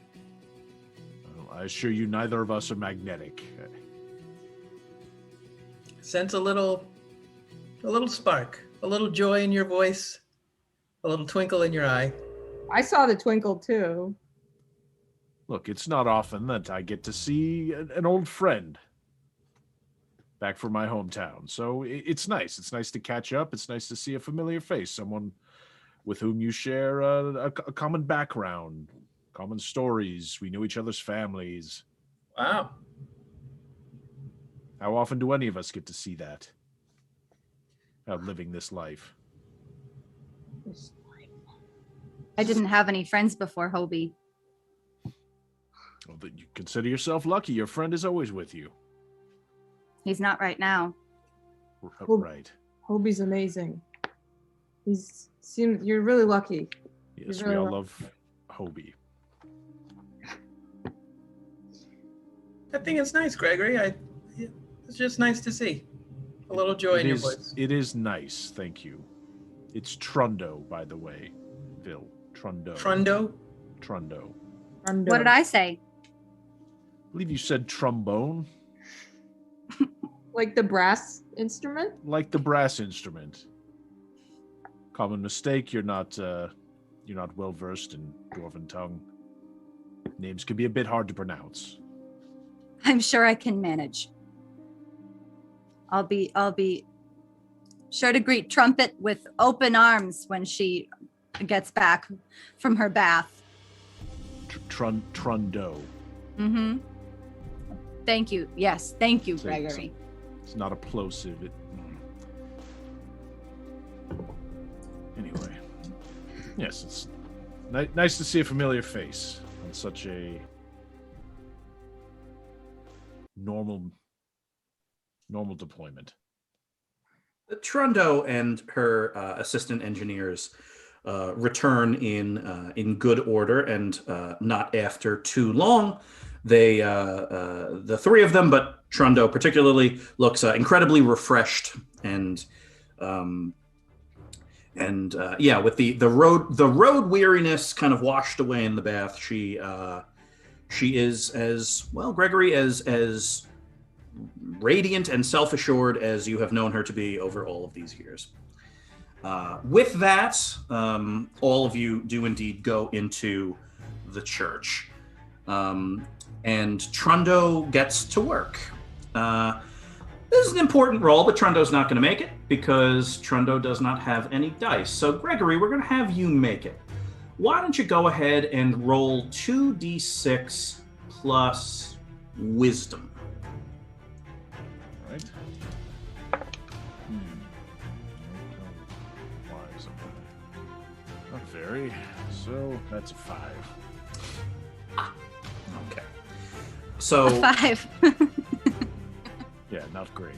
Well, I assure you, neither of us are magnetic. Sense a little spark, a little joy in your voice, a little twinkle in your eye. I saw the twinkle too. Look, it's not often that I get to see an old friend back from my hometown. So it's nice. It's nice to catch up. It's nice to see a familiar face, someone with whom you share a common background, common stories. We knew each other's families. Wow. How often do any of us get to see that? Out living this life. I didn't have any friends before Hobie. Well, you consider yourself lucky. Your friend is always with you. He's not right now. Right. Hobie's amazing. You're really lucky. Yes, really we all lucky. love Hobie. I think it's nice, Gregory. It's just nice to see. A little joy in your voice. It is nice, thank you. It's Trundo, by the way. Bill. Trundo. Trundo? Trundo. What did I say? I believe you said trombone, Like the brass instrument? like the brass instrument. Common mistake. You're not well versed in Dwarven tongue. Names can be a bit hard to pronounce. I'm sure I can manage. I'll be sure to greet Trumpet with open arms when she gets back from her bath. Trundo. Mm-hmm. Thank you. Yes, thank you, So Gregory. It's not a plosive. Anyway, yes, it's nice to see a familiar face on such a normal deployment. Trundo and her assistant engineers return in good order, and not after too long. They, the three of them, but Trundo particularly, looks incredibly refreshed and with the road weariness kind of washed away in the bath. She is as well, Gregory, as radiant and self-assured as you have known her to be over all of these years. With that, all of you do indeed go into the church. And Trundo gets to work. This is an important role, but Trundo's not going to make it because Trundo does not have any dice. So, Gregory, we're going to have you make it. Why don't you go ahead and roll 2d6 plus wisdom? All right. Wise am I? Not very. So that's a 5. Okay. So 5. Yeah, not great.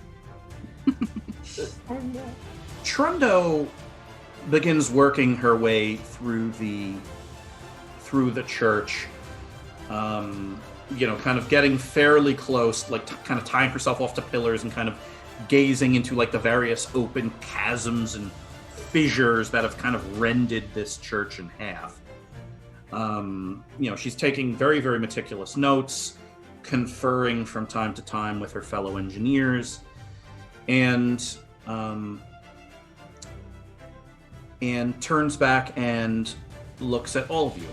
Trundo begins working her way through the church, kind of getting fairly close, like kind of tying herself off to pillars and kind of gazing into like the various open chasms and fissures that have kind of rended this church in half. She's taking very, very meticulous notes, conferring from time to time with her fellow engineers, and turns back and looks at all of you.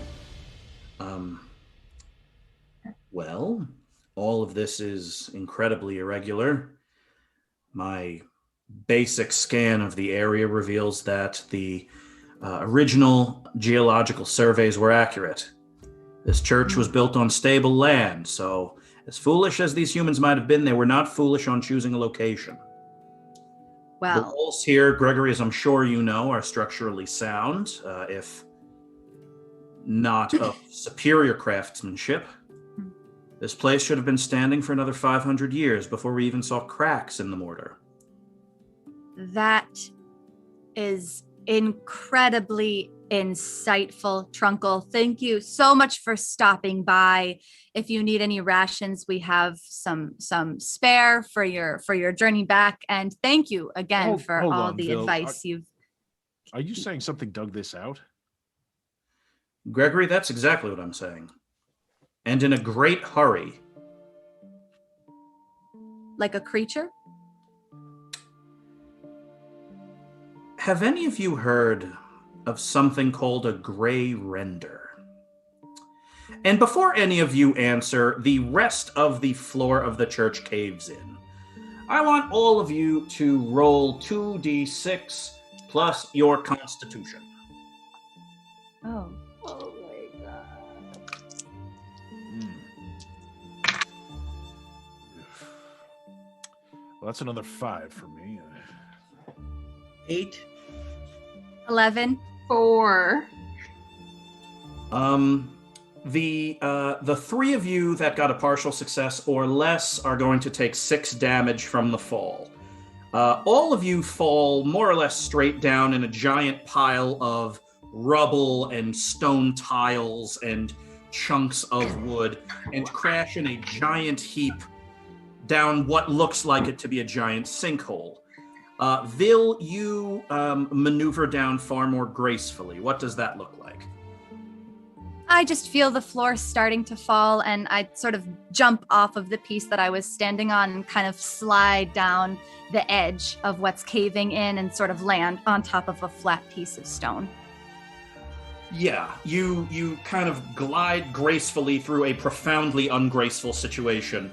Well, all of this is incredibly irregular. My basic scan of the area reveals that the original geological surveys were accurate. This church was built on stable land, so as foolish as these humans might have been, they were not foolish on choosing a location. The Well, walls here, Gregory, as I'm sure you know, are structurally sound, if not of superior craftsmanship. This place should have been standing for another 500 years before we even saw cracks in the mortar. that is incredibly insightful, Trunkle. Thank you so much for stopping by. If you need any rations, we have some spare for your journey back. And thank you again for hold all on, the Bill. advice you've. Are you saying something dug this out? Gregory, that's exactly what I'm saying. And in a great hurry. Like a creature? Have any of you heard of something called a gray render? And before any of you answer, the rest of the floor of the church caves in. I want all of you to roll 2d6 plus your constitution. Oh. Oh my god. Well, that's another 5 for me. 8. 11. 4. The three of you that got a partial success or less are going to take 6 damage from the fall. All of you fall more or less straight down in a giant pile of rubble and stone tiles and chunks of wood and crash in a giant heap down what looks like it to be a giant sinkhole. Vil, you maneuver down far more gracefully. What does that look like? I just feel the floor starting to fall, and I sort of jump off of the piece that I was standing on and kind of slide down the edge of what's caving in and sort of land on top of a flat piece of stone. Yeah, you kind of glide gracefully through a profoundly ungraceful situation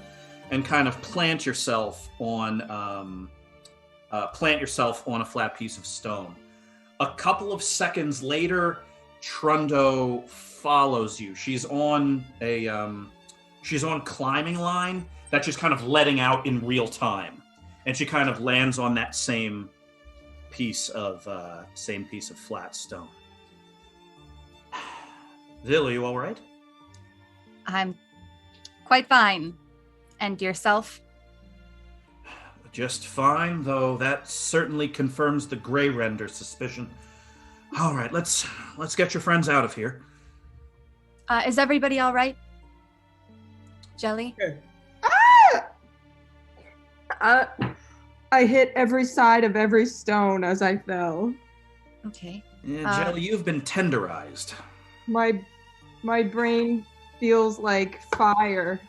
and kind of plant yourself on plant yourself on a flat piece of stone. A couple of seconds later, Trundo follows you. She's on climbing line that's just kind of letting out in real time, and she kind of lands on that same piece of flat stone. Vil, are you all right? I'm quite fine. And yourself? Just fine, though that certainly confirms the Grey Render suspicion. All right, let's get your friends out of here. Is everybody all right? Jelly? Sure. I hit every side of every stone as I fell. Okay. Yeah, Jelly, you've been tenderized. My brain feels like fire.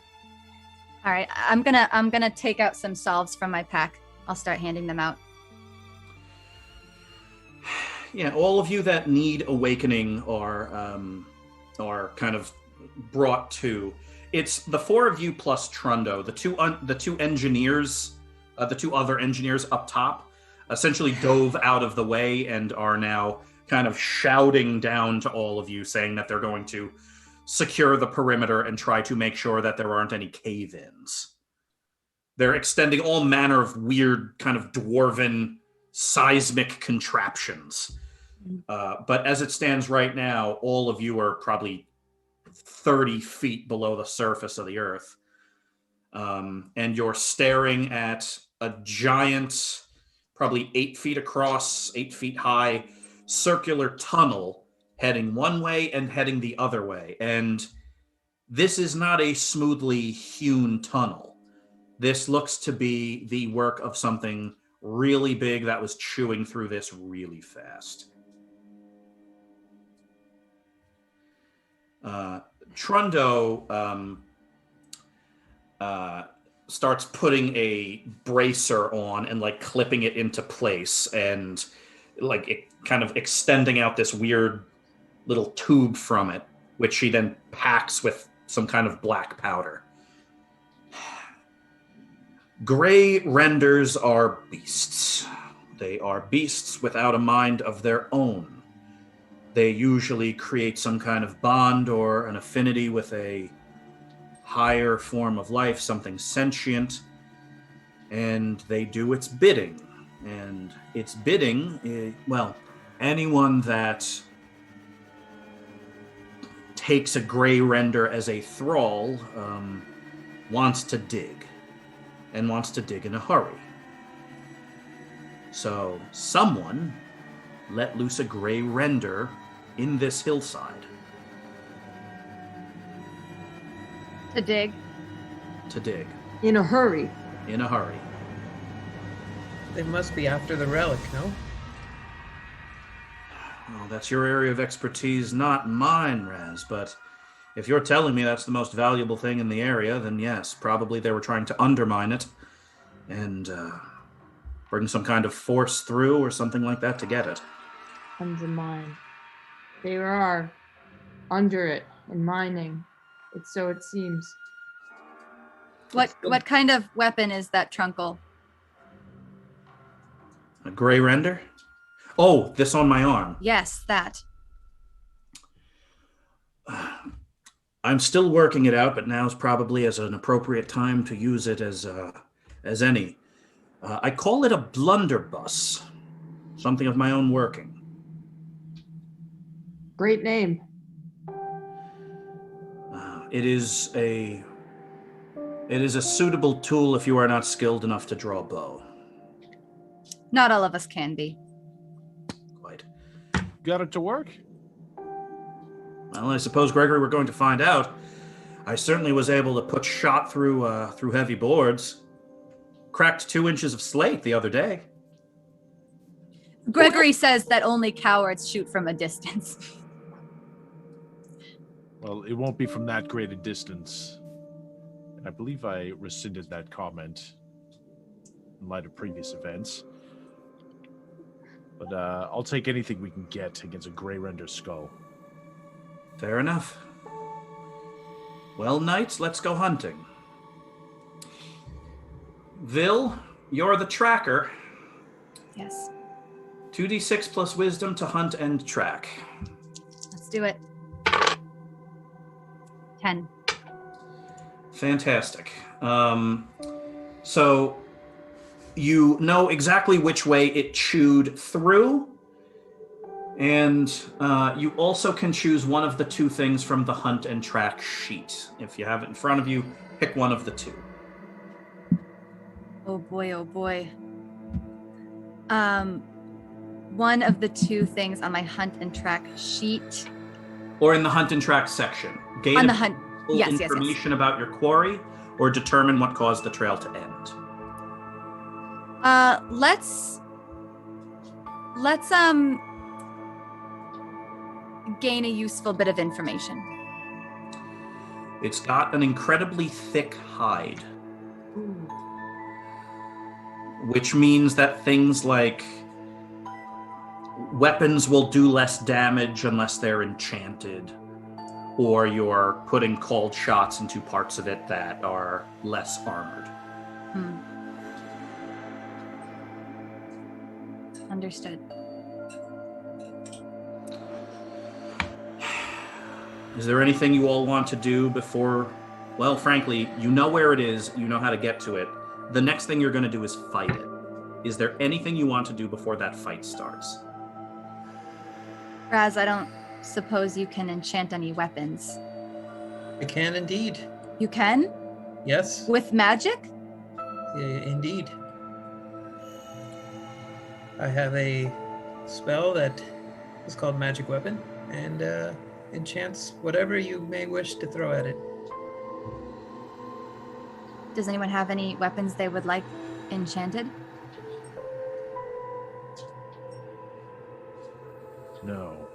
All right. I'm gonna take out some salves from my pack. I'll start handing them out. Yeah, all of you that need awakening are kind of brought to. It's the four of you plus Trundo. The two engineers, the two other engineers up top, essentially dove out of the way and are now kind of shouting down to all of you, saying that they're going to secure the perimeter and try to make sure that there aren't any cave-ins. They're extending all manner of weird kind of dwarven seismic contraptions. But as it stands right now, all of you are probably 30 feet below the surface of the earth. And you're staring at a giant, probably 8 feet across, 8 feet high, circular tunnel heading one way and heading the other way. And this is not a smoothly hewn tunnel. This looks to be the work of something really big that was chewing through this really fast. Trundo starts putting a bracer on and like clipping it into place and like it kind of extending out this weird little tube from it, which she then packs with some kind of black powder. Grey Renders are beasts. They are beasts without a mind of their own. They usually create some kind of bond or an affinity with a higher form of life, something sentient, and they do its bidding. And its bidding, anyone that takes a Grey Render as a thrall wants to dig, and wants to dig in a hurry. So someone let loose a Grey Render in this hillside. To dig. To dig. In a hurry. In a hurry. They must be after the relic, no? Well, that's your area of expertise, not mine, Raz, but if you're telling me that's the most valuable thing in the area, then yes, probably they were trying to undermine it and bring some kind of force through or something like that to get it. Undermine. They are under it and mining. It's so it seems. What kind of weapon is that Trunkle? A Grey Render? Oh, this on my arm. Yes, that. I'm still working it out, but now's probably as an appropriate time to use it as any. I call it a blunderbuss. Something of my own working. Great name. It is a suitable tool if you are not skilled enough to draw a bow. Not all of us can be. Quite. Got it to work? Well, I suppose, Gregory, we're going to find out. I certainly was able to put shot through heavy boards. Cracked 2 inches of slate the other day. Gregory says that only cowards shoot from a distance. Well, it won't be from that great a distance. And I believe I rescinded that comment in light of previous events. But I'll take anything we can get against a Grey Render skull. Fair enough. Well, knights, let's go hunting. Vil, you're the tracker. Yes. 2d6 plus wisdom to hunt and track. Let's do it. 10. Fantastic. So you know exactly which way it chewed through, and you also can choose one of the two things from the hunt and track sheet. If you have it in front of you, pick one of the two. Oh boy, oh boy. One of the two things on my hunt and track sheet. Or in the hunt and track section. Gain On the hunt. Yes, yes, yes. information about your quarry, or determine what caused the trail to end. Let's gain a useful bit of information. It's got an incredibly thick hide, which means that things like weapons will do less damage unless they're enchanted, or you're putting cold shots into parts of it that are less armored. Understood. Is there anything you all want to do before? Well, frankly, you know where it is, you know how to get to it. The next thing you're going to do is fight it. Is there anything you want to do before that fight starts? Raz, I don't suppose you can enchant any weapons. I can indeed. You can? Yes, With magic? indeed. I have a spell that is called Magic Weapon, and enchants whatever you may wish to throw at it. Does anyone have any weapons they would like enchanted? No.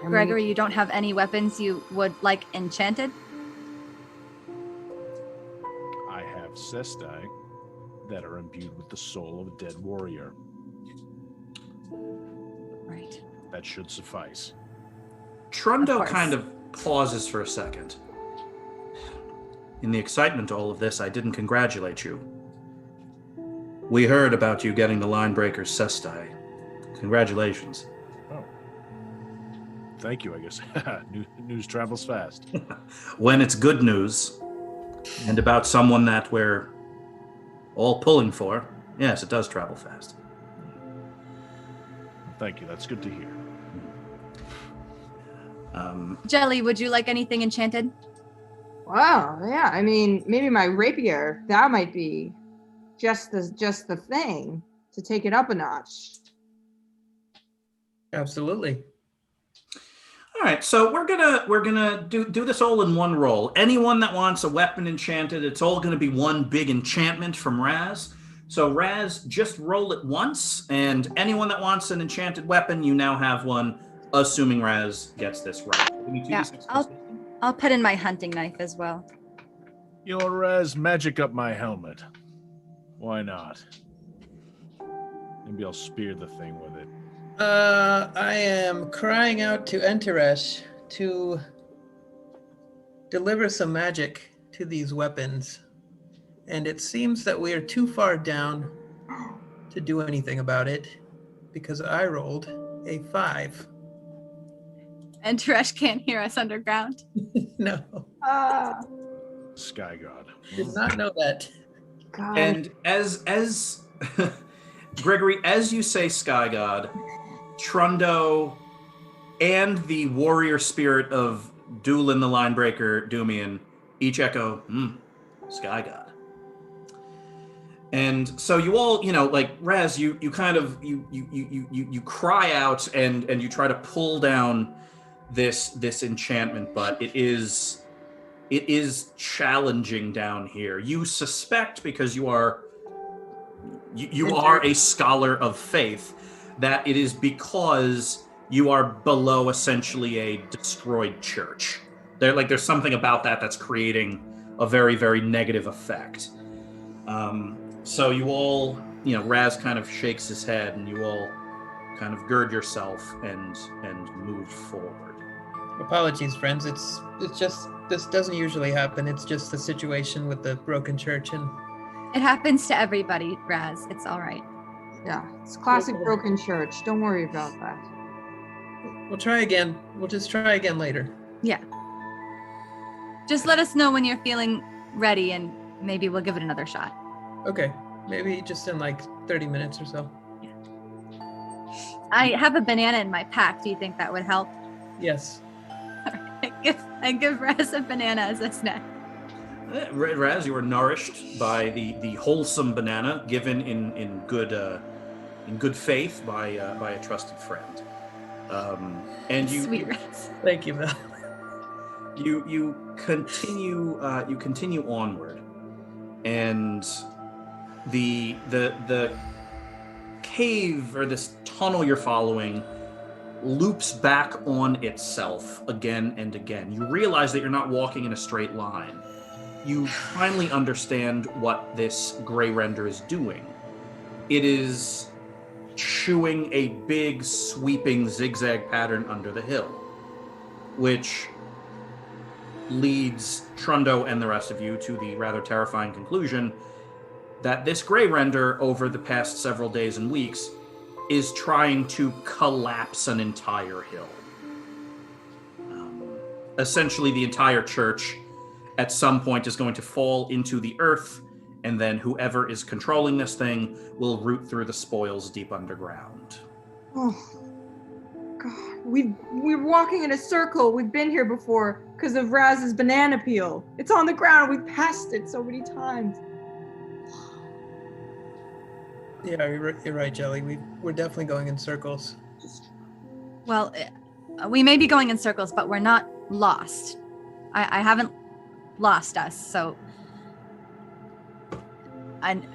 Gregory, you don't have any weapons you would like enchanted? I have cestai that are imbued with the soul of a dead warrior. Right. That should suffice. Trundo course. kind of pauses for a second. In the excitement of all of this, I didn't congratulate you. We heard about you getting the Linebreaker's cestai. Congratulations. Oh. Thank you, I guess. News travels fast. When it's good news, and about someone that we're all pulling for, yes, it does travel fast. Thank you, that's good to hear. Jelly, would you like anything enchanted? Wow, yeah. I mean, maybe my rapier. That might be just the thing to take it up a notch. Absolutely. All right, so we're gonna do this all in one roll. Anyone that wants a weapon enchanted, it's all gonna be one big enchantment from Raz. So Raz, just roll it once, and anyone that wants an enchanted weapon, you now have one, assuming Raz gets this right. Give me 2d6 Yeah, plus I'll put in my hunting knife as well. Your Raz, magic up my helmet. Why not? Maybe I'll spear the thing with it. I am crying out to Enteresh to deliver some magic to these weapons. And it seems that we are too far down to do anything about it because I rolled a 5. And Teresh can't hear us underground. No, Sky God. did not know that. God. And as Gregory, as you say Sky God, Trundo and the warrior spirit of Doolin the Linebreaker, Doomian, each echo, Sky God. And so you all, like Raz, you kind of you cry out and you try to pull down this enchantment, but it is challenging down here. You suspect, because you are a scholar of faith, that it is because you are below essentially a destroyed church. There's something about that that's creating a very, very negative effect. So you all, Raz kind of shakes his head, and you all kind of gird yourself and move forward. Apologies, friends. It's just this doesn't usually happen. It's just the situation with the broken church, and It happens to everybody, Raz. It's all right. Yeah, it's classic broken church. Don't worry about that. We'll try again. We'll just try again later. Yeah. Just let us know when you're feeling ready and maybe we'll give it another shot. Okay. Maybe just in like 30 minutes or so. I have a banana in my pack. Do you think that would help? Yes. I give Raz a banana as a snack. Raz, you were nourished by the wholesome banana given in good faith by a trusted friend. And you Sweet Raz. Thank you, Mel. you continue onward, and the cave or this tunnel you're following loops back on itself again and again. You realize that you're not walking in a straight line. You finally understand what this gray render is doing. It is chewing a big sweeping zigzag pattern under the hill, which leads Trundo and the rest of you to the rather terrifying conclusion that this gray render over the past several days and weeks is trying to collapse an entire hill. Essentially, the entire church at some point is going to fall into the earth, and then whoever is controlling this thing will root through the spoils deep underground. Oh, God. We're walking in a circle. We've been here before because of Raz's banana peel. It's on the ground. We've passed it so many times. Yeah, you're right, Jelly. We're definitely going in circles. Well, we may be going in circles, but we're not lost. I haven't lost us, so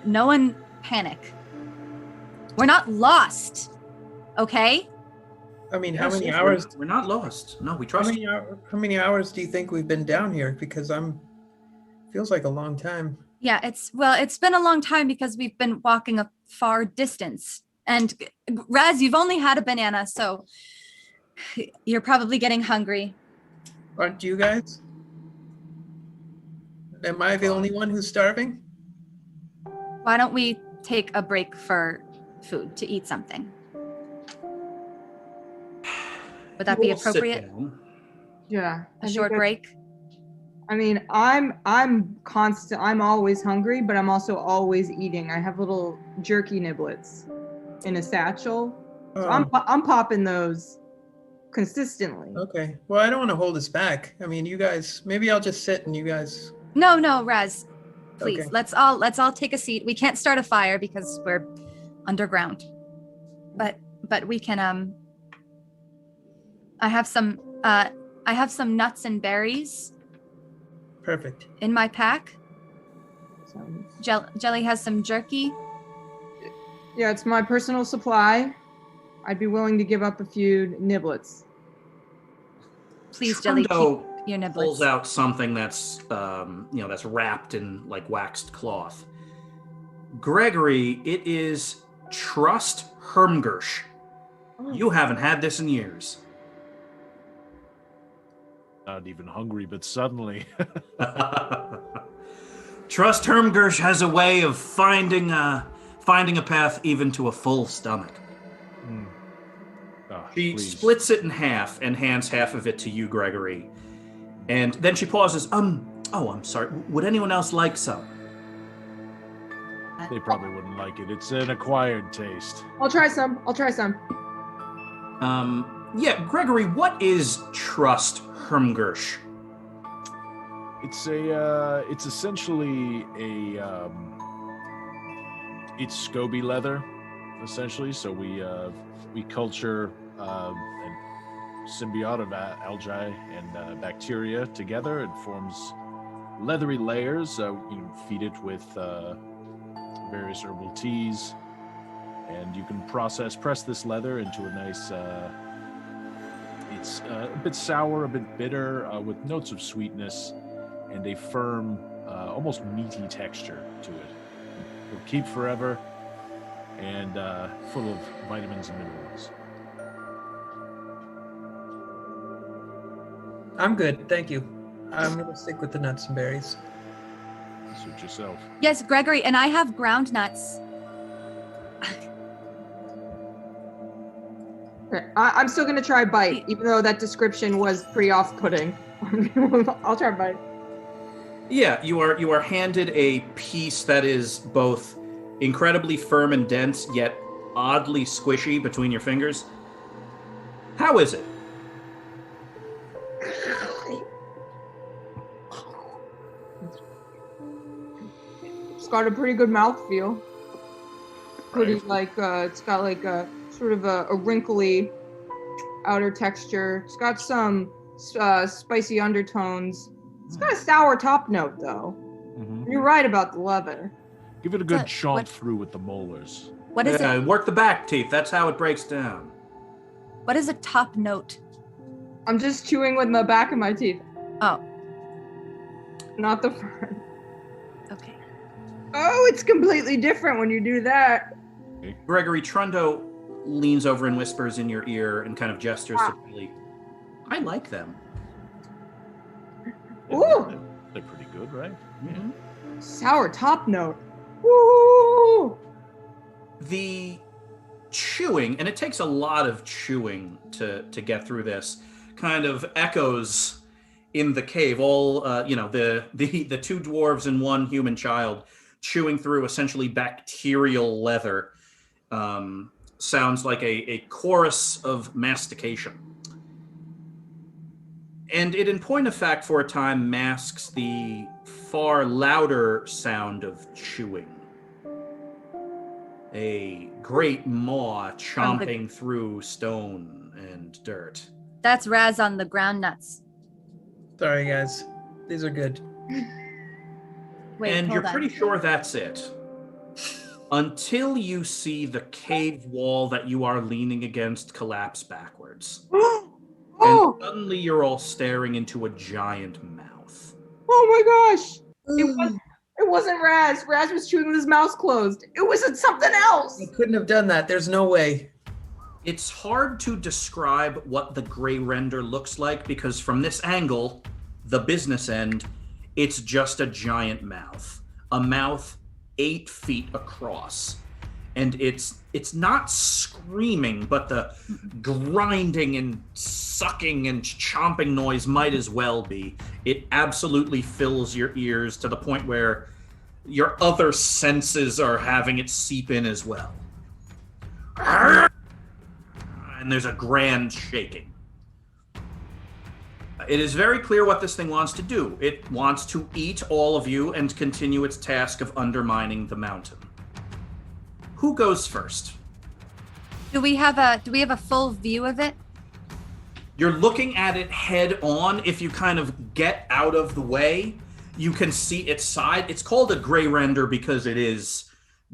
no one panic. We're not lost, okay? I mean, how Yes, many yes, hours? We're not lost. No, we trust you. How many hours do you think we've been down here? Because feels like a long time. Yeah, it's been a long time because we've been walking a far distance. And Raz, you've only had a banana, so you're probably getting hungry. Aren't you guys? Am I the only one who's starving? Why don't we take a break for food to eat something? Would that be You all sit appropriate? down. Yeah. A short break? I mean, I'm always hungry, but I'm also always eating. I have little jerky niblets in a satchel. So I'm popping those consistently. Okay. Well, I don't want to hold us back. I mean, you guys, maybe I'll just sit and you guys. No, Raz. Please, Okay. let's all take a seat. We can't start a fire because we're underground. But we can I have some nuts and berries Perfect. in my pack. So, Jelly has some jerky. yeah, it's my personal supply. I'd be willing to give up a few niblets. Please, Jelly, keep Trundo your pulls niblets. out something that's that's wrapped in like waxed cloth. Gregory, it is Trust Hermgersh. You haven't had this in years. Not even hungry, but suddenly. Trust Hermgersh has a way of finding a path even to a full stomach. Ah, She please. splits it in half and hands half of it to you, Gregory. And then she pauses. Oh, I'm sorry. Would anyone else like some? They probably wouldn't like it. It's an acquired taste. I'll try some. Yeah, Gregory, what is Trust Hermgersh? It's essentially it's SCOBY leather, essentially. So we culture a symbiote of algae and bacteria together. It forms leathery layers. You can feed it with various herbal teas, and you can press this leather into a nice. It's a bit sour, a bit bitter, with notes of sweetness, and a firm, almost meaty texture to it. It'll keep forever, and full of vitamins and minerals. I'm good, thank you. I'm gonna stick with the nuts and berries. Suit yourself. Yes, Gregory, and I have ground nuts. Okay, I'm still gonna try bite, even though that description was pretty off-putting. I'll try bite. Yeah, you are handed a piece that is both incredibly firm and dense, yet oddly squishy between your fingers. How is it? It's got a pretty good mouthfeel. Pretty it's got like a sort of a wrinkly outer texture. It's got some spicy undertones. It's got a sour top note though. Mm-hmm. You're right about the leather. Give it a good What- chomp what- through with the molars. What is it? Work the back teeth. That's how it breaks down. What is a top note? I'm just chewing with the back of my teeth, Oh, not the front. okay. Oh, it's completely different when you do that. Gregory, Trundo leans over and whispers in your ear and kind of gestures to Billy. I like them. Ooh. They're pretty good, right? Mhm. Sour top note. Woo! The chewing, and it takes a lot of chewing to get through this, kind of echoes in the cave. All the two dwarves and one human child chewing through essentially bacterial leather sounds like a chorus of mastication. And it, in point of fact, for a time, masks the far louder sound of chewing. A great maw chomping through stone and dirt. That's Raz on the ground nuts. Sorry, guys. These are good. Wait, And hold you're on. pretty sure that's it. Until you see the cave wall that you are leaning against collapse backwards. Oh! And suddenly you're all staring into a giant mouth. Oh my gosh! It wasn't Raz. Raz was chewing with his mouth closed. It was something else. I couldn't have done that. There's no way. It's hard to describe what the gray render looks like because from this angle, the business end, it's just a giant mouth. A mouth 8 feet across. And it's not screaming, but the grinding and sucking and chomping noise might as well be. It absolutely fills your ears to the point where your other senses are having it seep in as well. And there's a grand shaking. It is very clear what this thing wants to do. It wants to eat all of you and continue its task of undermining the mountain. Who goes first? Do we have a full view of it? You're looking at it head on. If you kind of get out of the way, you can see its side. It's called a gray render because it is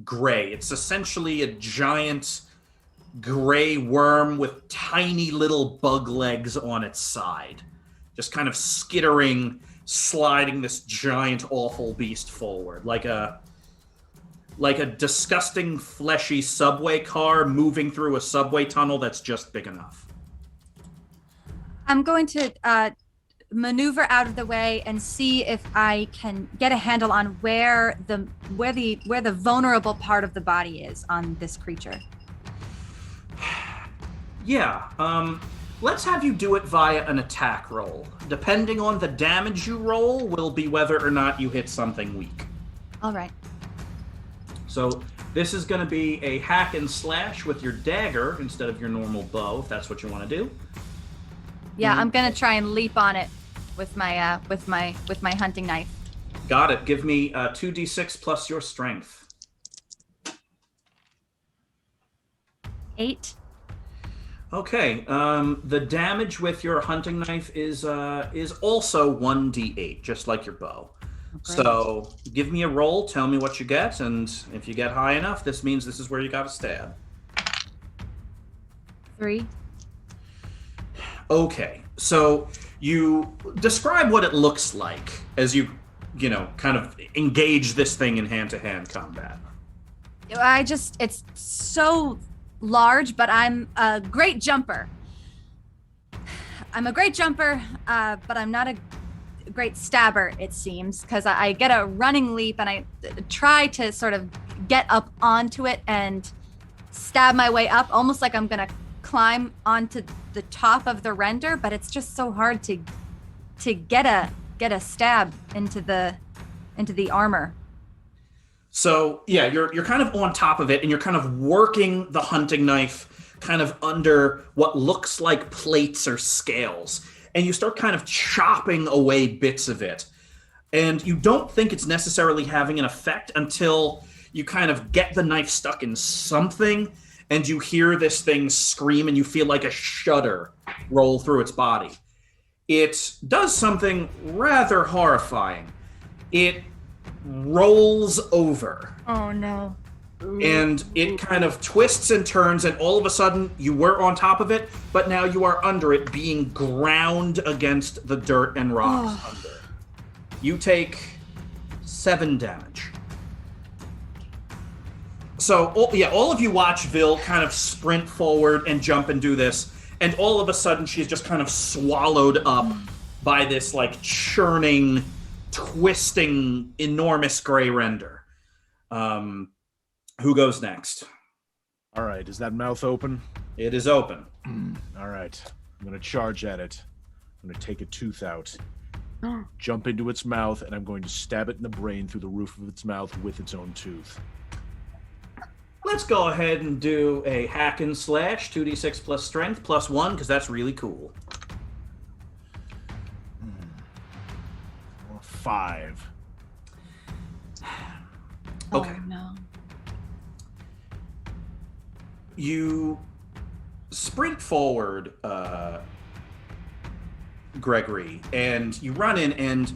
gray. It's essentially a giant gray worm with tiny little bug legs on its side. Just kind of skittering, sliding this giant, awful beast forward, like a disgusting, fleshy subway car moving through a subway tunnel that's just big enough. I'm going to maneuver out of the way and see if I can get a handle on where the vulnerable part of the body is on this creature. Yeah, let's have you do it via an attack roll. Depending on the damage you roll will be whether or not you hit something weak. All right. So this is going to be a hack and slash with your dagger instead of your normal bow, if that's what you want to do. Yeah, I'm gonna try and leap on it with my hunting knife. Got it. Give me 2d6 plus your strength. 8. Okay. The damage with your hunting knife is also 1d8, just like your bow. Great. So give me a roll. Tell me what you get, and if you get high enough, this means this is where you got to stab. 3. Okay, so you describe what it looks like as you kind of engage this thing in hand-to-hand combat. It's so large, but I'm a great jumper. I'm a great jumper, but I'm not a great stabber, it seems, because I get a running leap and I try to sort of get up onto it and stab my way up, almost like I'm gonna climb onto the top of the render, but it's just so hard to get a stab into the armor. So yeah, you're kind of on top of it, and you're kind of working the hunting knife kind of under what looks like plates or scales, and you start kind of chopping away bits of it, and you don't think it's necessarily having an effect until you kind of get the knife stuck in something, and you hear this thing scream, and you feel like a shudder roll through its body. It does something rather horrifying. It rolls over. Oh no. And it kind of twists and turns, and all of a sudden you were on top of it, but now you are under it, being ground against the dirt and rocks under. You take 7 damage. So, all of you watch Vil kind of sprint forward and jump and do this, and all of a sudden she's just kind of swallowed up by this, like, churning, twisting, enormous gray render. Who goes next? All right, is that mouth open? It is open. All right, I'm going to charge at it. I'm going to take a tooth out, jump into its mouth, and I'm going to stab it in the brain through the roof of its mouth with its own tooth. Let's go ahead and do a hack and slash, 2d6 plus strength, plus 1, because that's really cool. 5. Okay. Oh, no. You sprint forward, Gregory, and you run in, and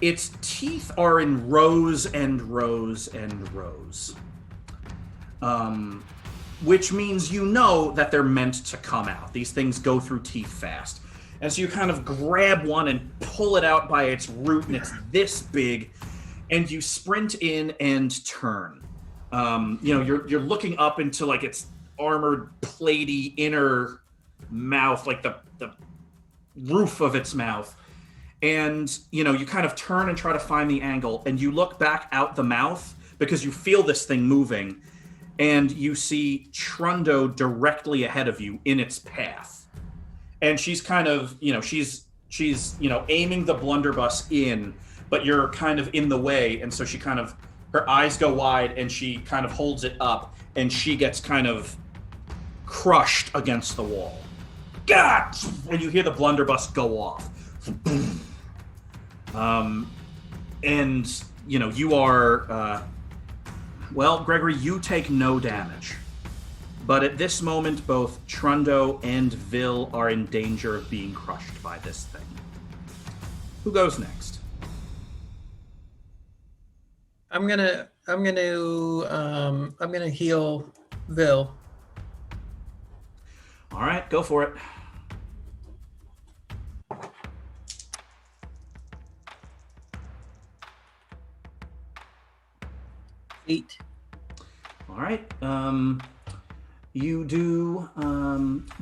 its teeth are in rows and rows and rows. Which means you know that they're meant to come out. These things go through teeth fast. And so you kind of grab one and pull it out by its root, and it's this big, and you sprint in and turn. You're looking up into like its armored, platey inner mouth, like the roof of its mouth. And, you kind of turn and try to find the angle, and you look back out the mouth because you feel this thing moving, and you see Trundo directly ahead of you in its path. And she's kind of, she's aiming the blunderbuss in, but you're kind of in the way, and so she kind of, her eyes go wide, and she kind of holds it up, and she gets kind of crushed against the wall. God! And you hear the blunderbuss go off. You are, Gregory, you take no damage. But at this moment, both Trundo and Vil are in danger of being crushed by this thing. Who goes next? I'm gonna heal Vil. All right, go for it. Eight. All right. You do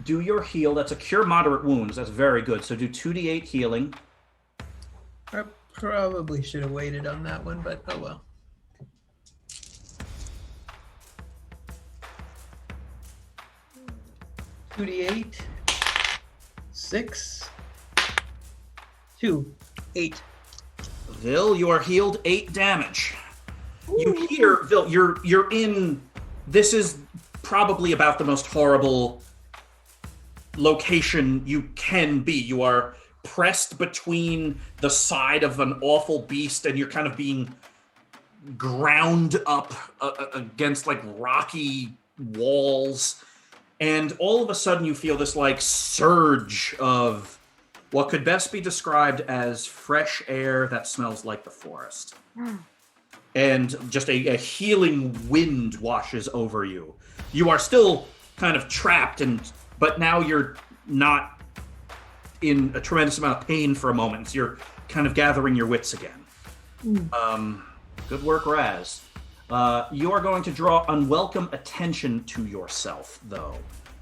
your heal. That's a cure moderate wounds. That's very good. So do 2d8 healing. I probably should have waited on that one, but oh well. 2d8, 6, 2, 8. Vil, you are healed 8 damage. You hear, Vil, you're in, this is probably about the most horrible location you can be. You are pressed between the side of an awful beast, and you're kind of being ground up against like rocky walls. And all of a sudden you feel this like surge of what could best be described as fresh air that smells like the forest. And just a healing wind washes over you. You are still kind of trapped, but now you're not in a tremendous amount of pain for a moment. So you're kind of gathering your wits again. Good work, Raz. You are going to draw unwelcome attention to yourself, though.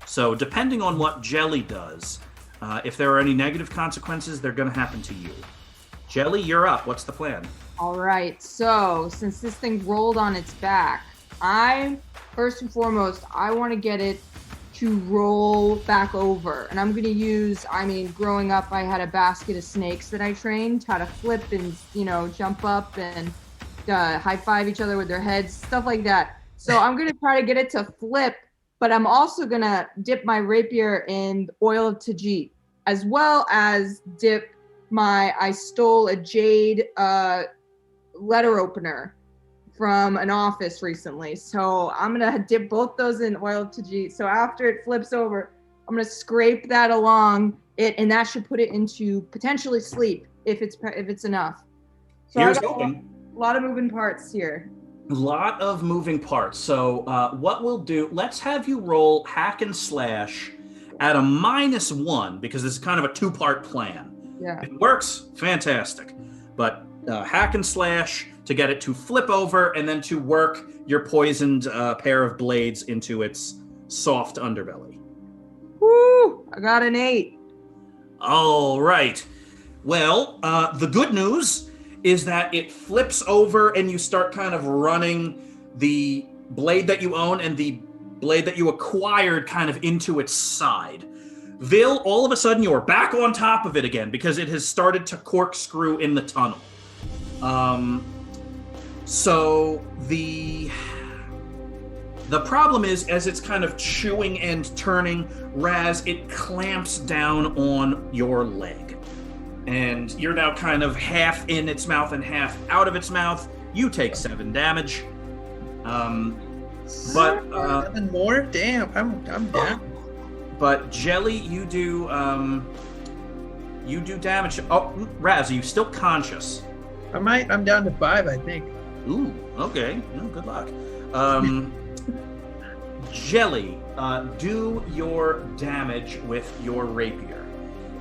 So depending on what Jelly does, if there are any negative consequences, they're going to happen to you. Jelly, you're up. What's the plan? All right. So since this thing rolled on its back, first and foremost, I want to get it to roll back over. And I'm going to use, growing up, I had a basket of snakes that I trained how to flip and, jump up and high five each other with their heads, stuff like that. So I'm going to try to get it to flip, but I'm also going to dip my rapier in oil of Tajit, as well as I stole a jade letter opener from an office recently. So I'm going to dip both those in oil of Tajit. So after it flips over, I'm going to scrape that along it, and that should put it into potentially sleep if it's enough. So Here's I got hoping. a lot of moving parts here. A lot of moving parts. So what we'll do, let's have you roll hack and slash at a -1, because this is kind of a 2-part plan. Yeah. If it works, fantastic. But hack and slash to get it to flip over and then to work your poisoned pair of blades into its soft underbelly. Woo! I got an 8. All right. Well, the good news is that it flips over and you start kind of running the blade that you own and the blade that you acquired kind of into its side. Vil, all of a sudden you're back on top of it again because it has started to corkscrew in the tunnel. So the problem is, as it's kind of chewing and turning, Raz, it clamps down on your leg. And you're now kind of half in its mouth and half out of its mouth. You take 7 damage. But 7 more? Damn, I'm down. But Jelly, you do damage. Oh, Raz, are you still conscious? I'm down to 5, I think. Ooh, okay. Oh, good luck. Jelly, do your damage with your rapier.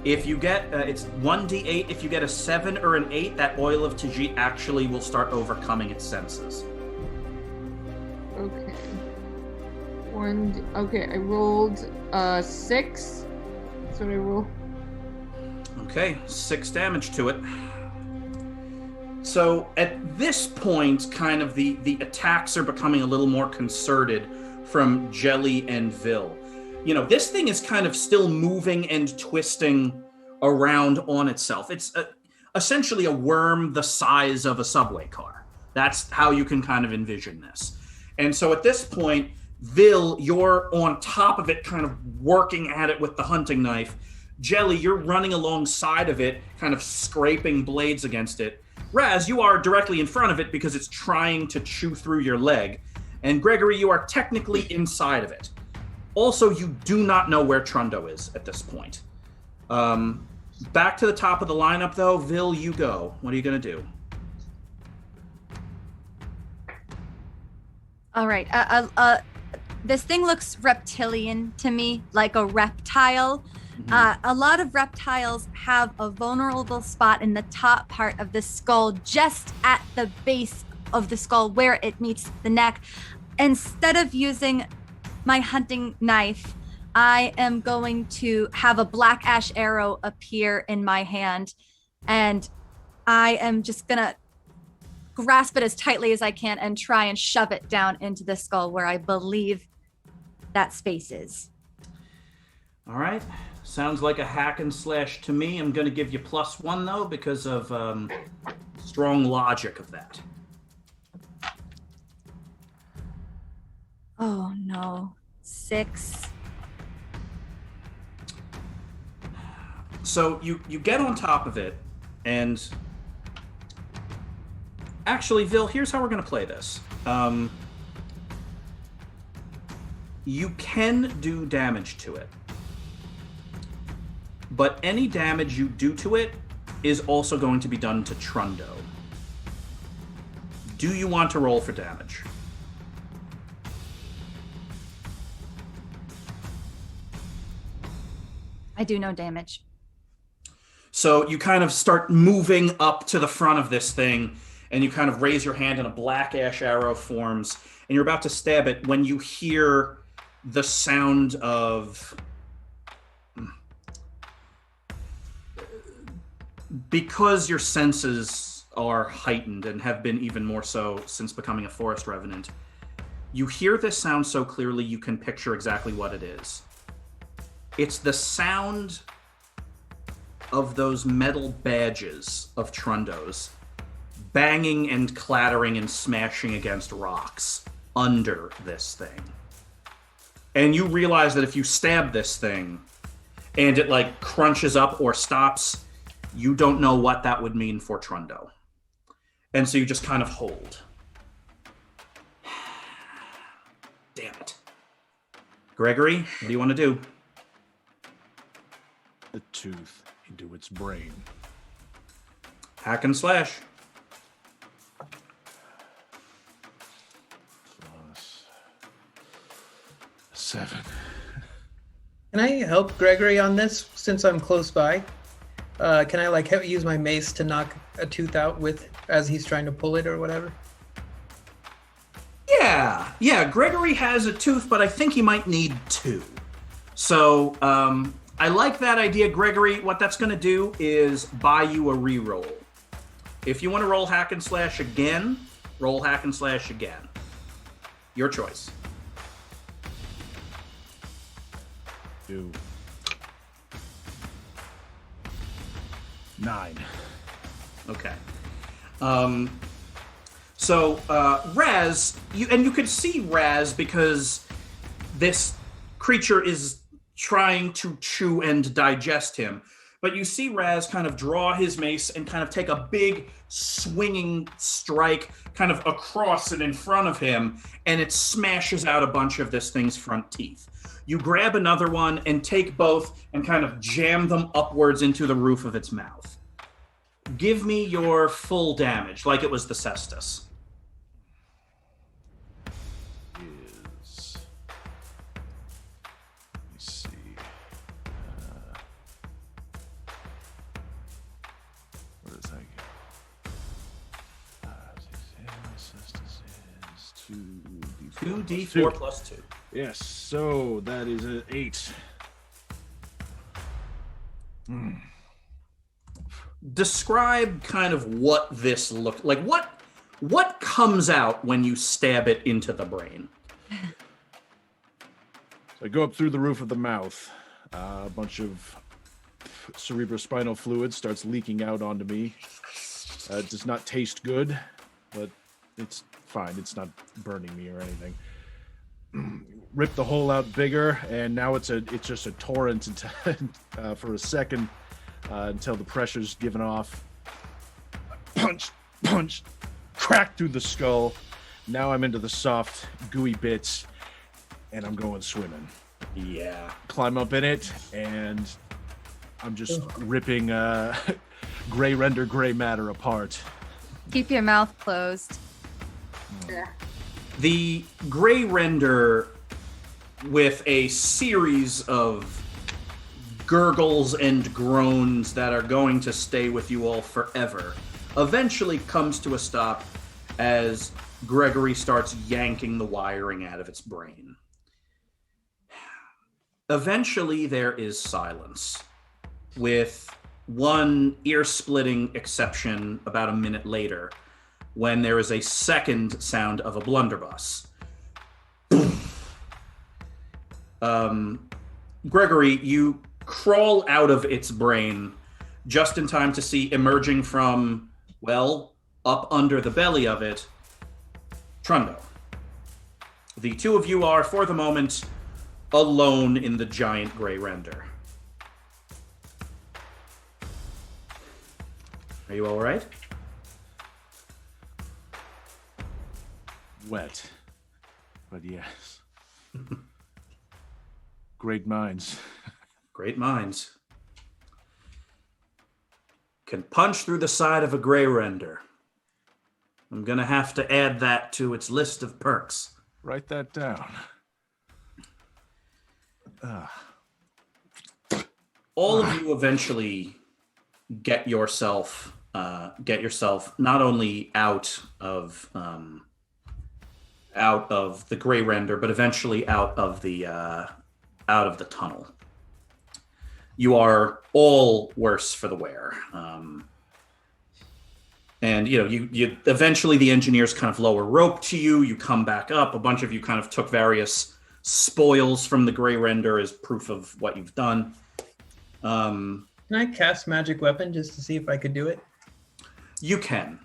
If you get, it's 1d8. If you get a 7 or an 8, that oil of Tajit actually will start overcoming its senses. Okay. Okay, I rolled 6. That's what I rolled. Okay, 6 damage to it. So at this point, kind of the attacks are becoming a little more concerted from Jelly and Vil. You know, this thing is kind of still moving and twisting around on itself. It's essentially a worm the size of a subway car. That's how you can kind of envision this. And so at this point, Vil, you're on top of it, kind of working at it with the hunting knife. Jelly, you're running alongside of it, kind of scraping blades against it. Raz, you are directly in front of it because it's trying to chew through your leg. And Gregory, you are technically inside of it. Also, you do not know where Trundo is at this point. Back to the top of the lineup, though. Vil, you go. What are you going to do? All right. This thing looks reptilian to me, like a reptile. A lot of reptiles have a vulnerable spot in the top part of the skull, just at the base of the skull where it meets the neck. Instead of using my hunting knife, I am going to have a black ash arrow appear in my hand, and I am just gonna grasp it as tightly as I can and try and shove it down into the skull where I believe that space is. All right. Sounds like a hack and slash to me. I'm going to give you +1, though, because of strong logic of that. Oh, no. 6. So you get on top of it, and actually, Vil, here's how we're going to play this. You can do damage to it, but any damage you do to it is also going to be done to Trundo. Do you want to roll for damage? I do no damage. So you kind of start moving up to the front of this thing, and you kind of raise your hand, and a black ash arrow forms, and you're about to stab it when you hear the sound of because your senses are heightened and have been even more so since becoming a forest revenant, you hear this sound so clearly you can picture exactly what it is. It's the sound of those metal badges of Trundos banging and clattering and smashing against rocks under this thing. And you realize that if you stab this thing and it like crunches up or stops, you don't know what that would mean for Trundo. And so you just kind of hold. Damn it. Gregory, what do you want to do? The tooth into its brain. Hack and slash. Plus 7. Can I help Gregory on this since I'm close by? Can I like use my mace to knock a tooth out with as he's trying to pull it or whatever? Yeah, Gregory has a tooth, but I think he might need 2. So, I like that idea, Gregory. What that's going to do is buy you a reroll. If you want to roll hack and slash again, roll hack and slash again. Your choice. 2. 9. Okay. So Raz, you could see Raz because this creature is trying to chew and digest him. But you see Raz kind of draw his mace and kind of take a big swinging strike kind of across and in front of him, and it smashes out a bunch of this thing's front teeth. You grab another one and take both and kind of jam them upwards into the roof of its mouth. Give me your full damage, like it was the cestus. Is... Let me see. What does that get? 2d4 plus 2. Yes, so that is an 8. Describe kind of what this looked like. What comes out when you stab it into the brain? So I go up through the roof of the mouth. A bunch of cerebrospinal fluid starts leaking out onto me. It does not taste good, but it's fine. It's not burning me or anything. Rip the hole out bigger, and now it's just a torrent for a second until the pressure's given off. Punch, crack through the skull. Now I'm into the soft, gooey bits, and I'm going swimming. Yeah. Climb up in it, and I'm just ripping gray render, gray matter apart. Keep your mouth closed. Yeah. The gray render, with a series of gurgles and groans that are going to stay with you all forever, eventually comes to a stop as Gregory starts yanking the wiring out of its brain. Eventually, there is silence, with one ear-splitting exception about a minute later, when there is a second sound of a blunderbuss. Gregory, you crawl out of its brain just in time to see emerging from, well, up under the belly of it, Trundo. The two of you are, for the moment, alone in the giant gray render. Are you all right? Wet, but yes. Great minds. Great minds. Can punch through the side of a gray render. I'm gonna have to add that to its list of perks. Write that down. All of you eventually get yourself not only out of the gray render, but eventually out of the tunnel. you are all worse for the wear. And you eventually the engineers kind of lower rope to you. You come back up. A bunch of you kind of took various spoils from the Grey Render as proof of what you've done. Can I cast magic weapon just to see if I could do it? You can.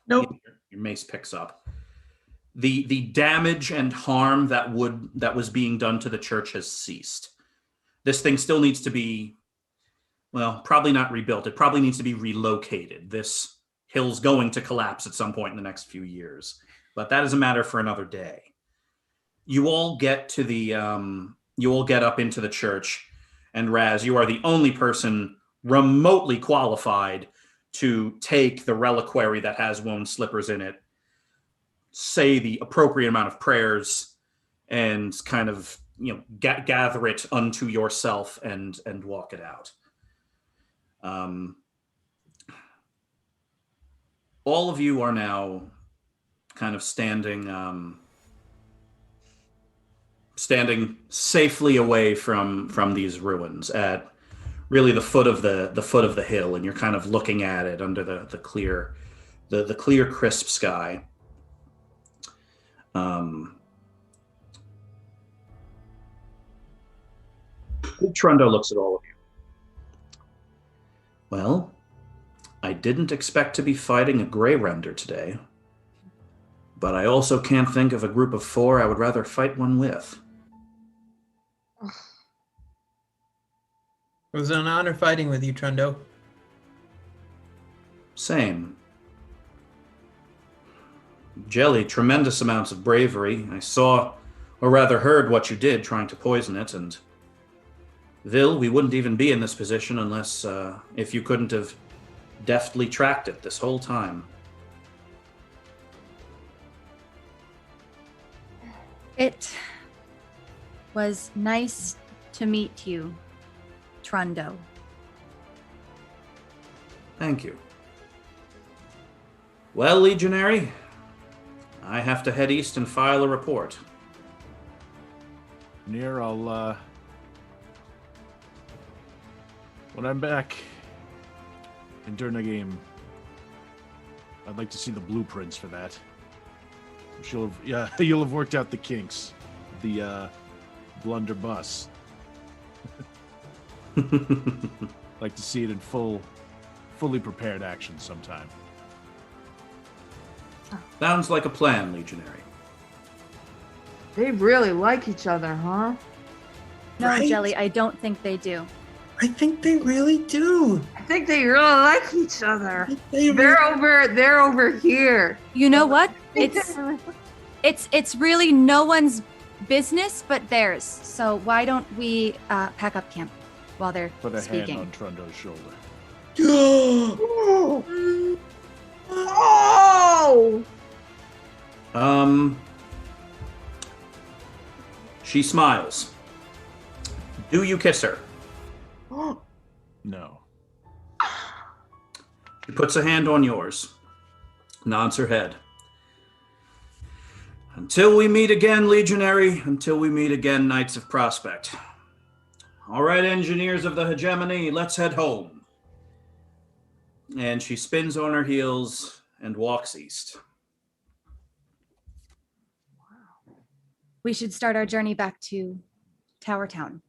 Nope. Your mace picks up. The damage and harm that was being done to the church has ceased. This thing still needs to be, well, probably not rebuilt. It probably needs to be relocated. This hill's going to collapse at some point in the next few years, but that is a matter for another day. You all get to you all get up into the church, and Raz, you are the only person remotely qualified to take the reliquary that has Wone Slippers in it, say the appropriate amount of prayers, and kind of gather it unto yourself and walk it out. All of you are now kind of standing safely away from these ruins at really the foot of the hill, and you're kind of looking at it under the clear crisp sky. Trundo looks at all of you. Well, I didn't expect to be fighting a Grey Render today, but I also can't think of a group of 4 I would rather fight one with. It was an honor fighting with you, Trundo. Same. Jelly, tremendous amounts of bravery. I saw, or rather heard, what you did trying to poison it, and Vil, we wouldn't even be in this position unless, if you couldn't have deftly tracked it this whole time. It was nice to meet you, Trundo. Thank you. Well, Legionary, I have to head east and file a report. Near, I'll, when I'm back in Durnagame, I'd like to see the blueprints for that. You'll have worked out the kinks. The, blunderbuss. Like to see it in fully prepared action sometime. Sounds like a plan, Legionary. They really like each other, huh? No, Right? Jelly, I don't think they do. I think they really do. I think they really like each other. They They're over here. You know what? I think they really- It's really no one's business but theirs. So why don't we pack up camp while they're Put a speaking? hand on Trundo's shoulder. Oh! Oh! She smiles. Do you kiss her? No. She puts a hand on yours, nods her head. Until we meet again, Legionary, until we meet again, Knights of Prospect. All right, engineers of the hegemony, let's head home. And she spins on her heels and walks east. We should start our journey back to Tower Town.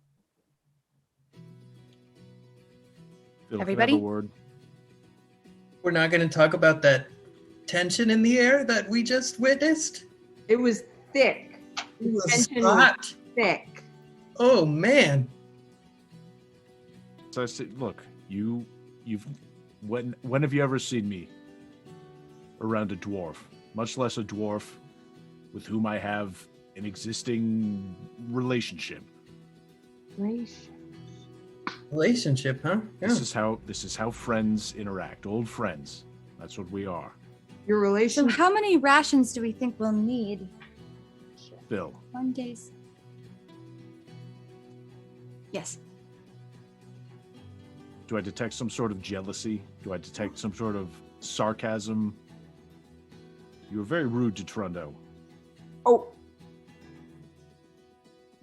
Phil, can I have Everybody? a word? We're not going to talk about that tension in the air that we just witnessed? It was thick. It was Tension was hot. thick. Oh, man. So I said, look, when have you ever seen me around a dwarf? Much less a dwarf with whom I have an existing relationship. Relationship, huh? Yeah. This is how friends interact. Old friends. That's what we are. Your So relation. how many rations do we think we'll need? Phil, 1 day's. Yes. do I detect some sort of jealousy? Do I detect some sort of sarcasm? You were very rude to Trundo. Oh,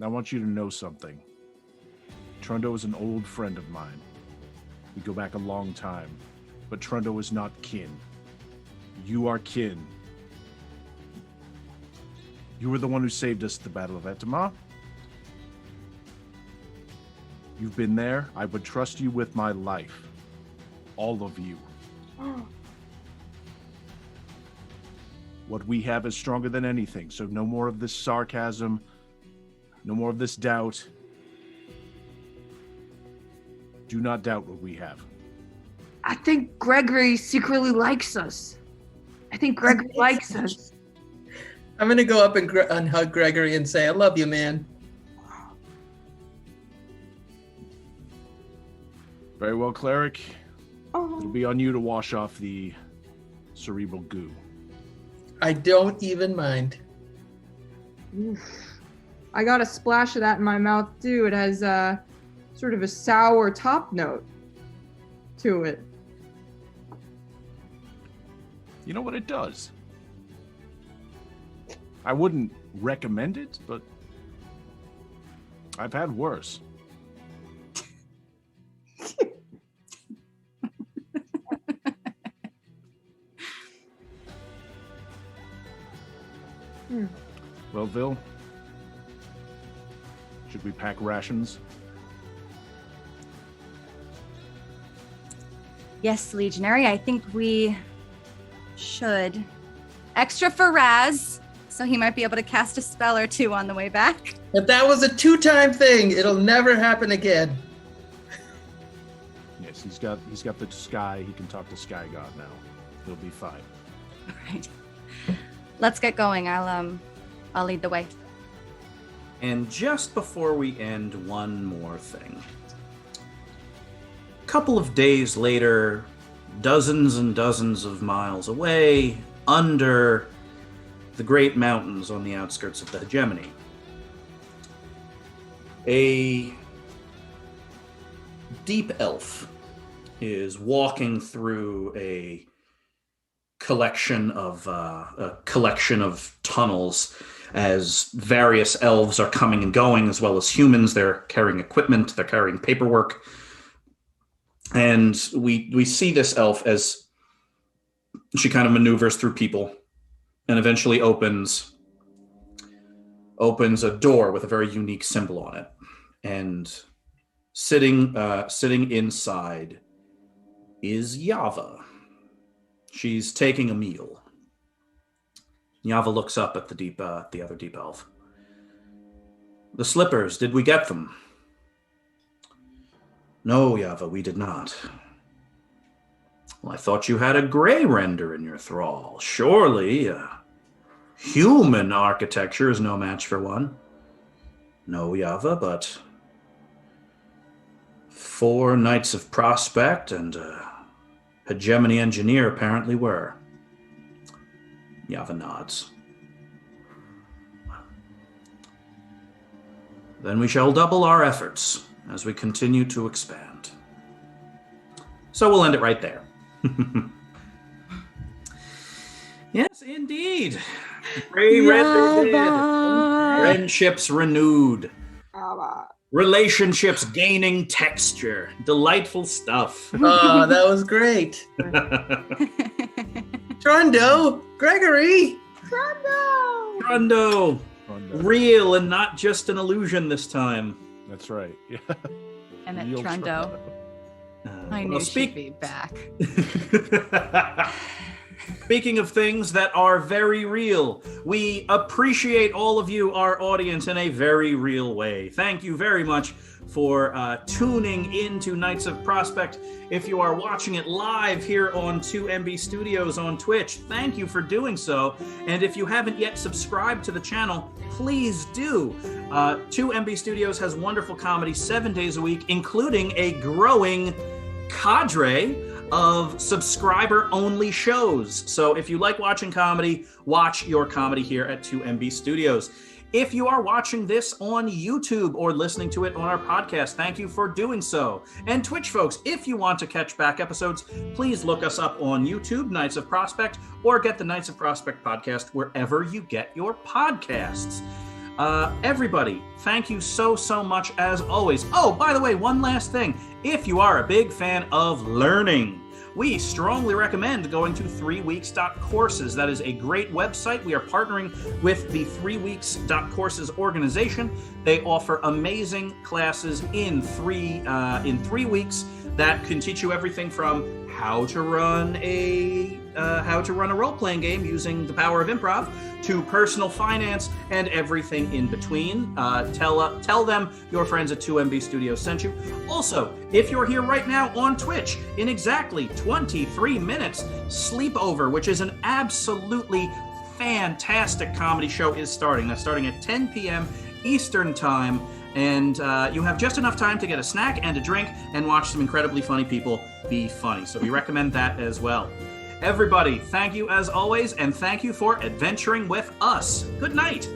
I want you to know something. Trundo is an old friend of mine. We go back a long time, but Trundo is not kin. You are kin. You were the one who saved us at the Battle of Etama. You've been there. I would trust you with my life. All of you. What we have is stronger than anything, so no more of this sarcasm, no more of this doubt. Do not doubt what we have. I think Gregory secretly likes us. I think Gregory likes us. I'm gonna go up and hug Gregory and say, "I love you, man." Very well, cleric. Oh. It'll be on you to wash off the cerebral goo. I don't even mind. Oof. I got a splash of that in my mouth too. It has sort of a sour top note to it. You know what it does? I wouldn't recommend it, but I've had worse. Well, Vil, should we pack rations? Yes, Legionary, I think we should. Extra for Raz, so he might be able to cast a spell or two on the way back. If that was a 2-time thing, it'll never happen again. Yes, he's got the sky. He can talk to Sky God now. He'll be fine. All right. Let's get going. I'll lead the way. And just before we end, one more thing. A couple of days later, dozens and dozens of miles away, under the great mountains on the outskirts of the hegemony, a deep elf is walking through a collection of tunnels as various elves are coming and going, as well as humans. They're carrying equipment, they're carrying paperwork. And we see this elf as she kind of maneuvers through people and eventually opens a door with a very unique symbol on it. And sitting inside is Yava. She's taking a meal. Yava looks up at the other deep elf. The slippers, did we get them? No, Yava, we did not. Well, I thought you had a gray render in your thrall. Surely, human architecture is no match for one. No, Yava, but 4 Knights of Prospect and Hegemony Engineer apparently were. Yava nods. Then we shall double our efforts as we continue to expand. So we'll end it right there. Yes, indeed. Friendships renewed. Relationships gaining texture. Delightful stuff. Oh, that was great. Trundo! Gregory! Trundo! Real and not just an illusion this time. That's right. Yeah. And then Real Trundo. I knew she'd be back. Speaking of things that are very real, we appreciate all of you, our audience, in a very real way. Thank you very much for tuning into Knights of Prospect. If you are watching it live here on 2MB Studios on Twitch, thank you for doing so. And if you haven't yet subscribed to the channel, please do. 2MB Studios has wonderful comedy 7 days a week, including a growing cadre of subscriber-only shows. So if you like watching comedy, watch your comedy here at 2MB Studios. If you are watching this on YouTube or listening to it on our podcast, thank you for doing so. And Twitch folks, if you want to catch back episodes, please look us up on YouTube, Knights of Prospect, or get the Knights of Prospect podcast wherever you get your podcasts. Everybody, thank you so much as always. Oh, by the way, one last thing. If you are a big fan of learning, we strongly recommend going to 3weeks.courses. That is a great website. We are partnering with the 3weeks.courses organization. They offer amazing classes in 3 weeks that can teach you everything from how to run a role-playing game using the power of improv to personal finance and everything in between. Tell them your friends at 2MB Studios sent you. Also, if you're here right now on Twitch, in exactly 23 minutes, Sleepover, which is an absolutely fantastic comedy show, is starting. That's starting at 10 p.m. Eastern Time. And you have just enough time to get a snack and a drink and watch some incredibly funny people be funny. So we recommend that as well. Everybody, thank you as always, and thank you for adventuring with us. Good night.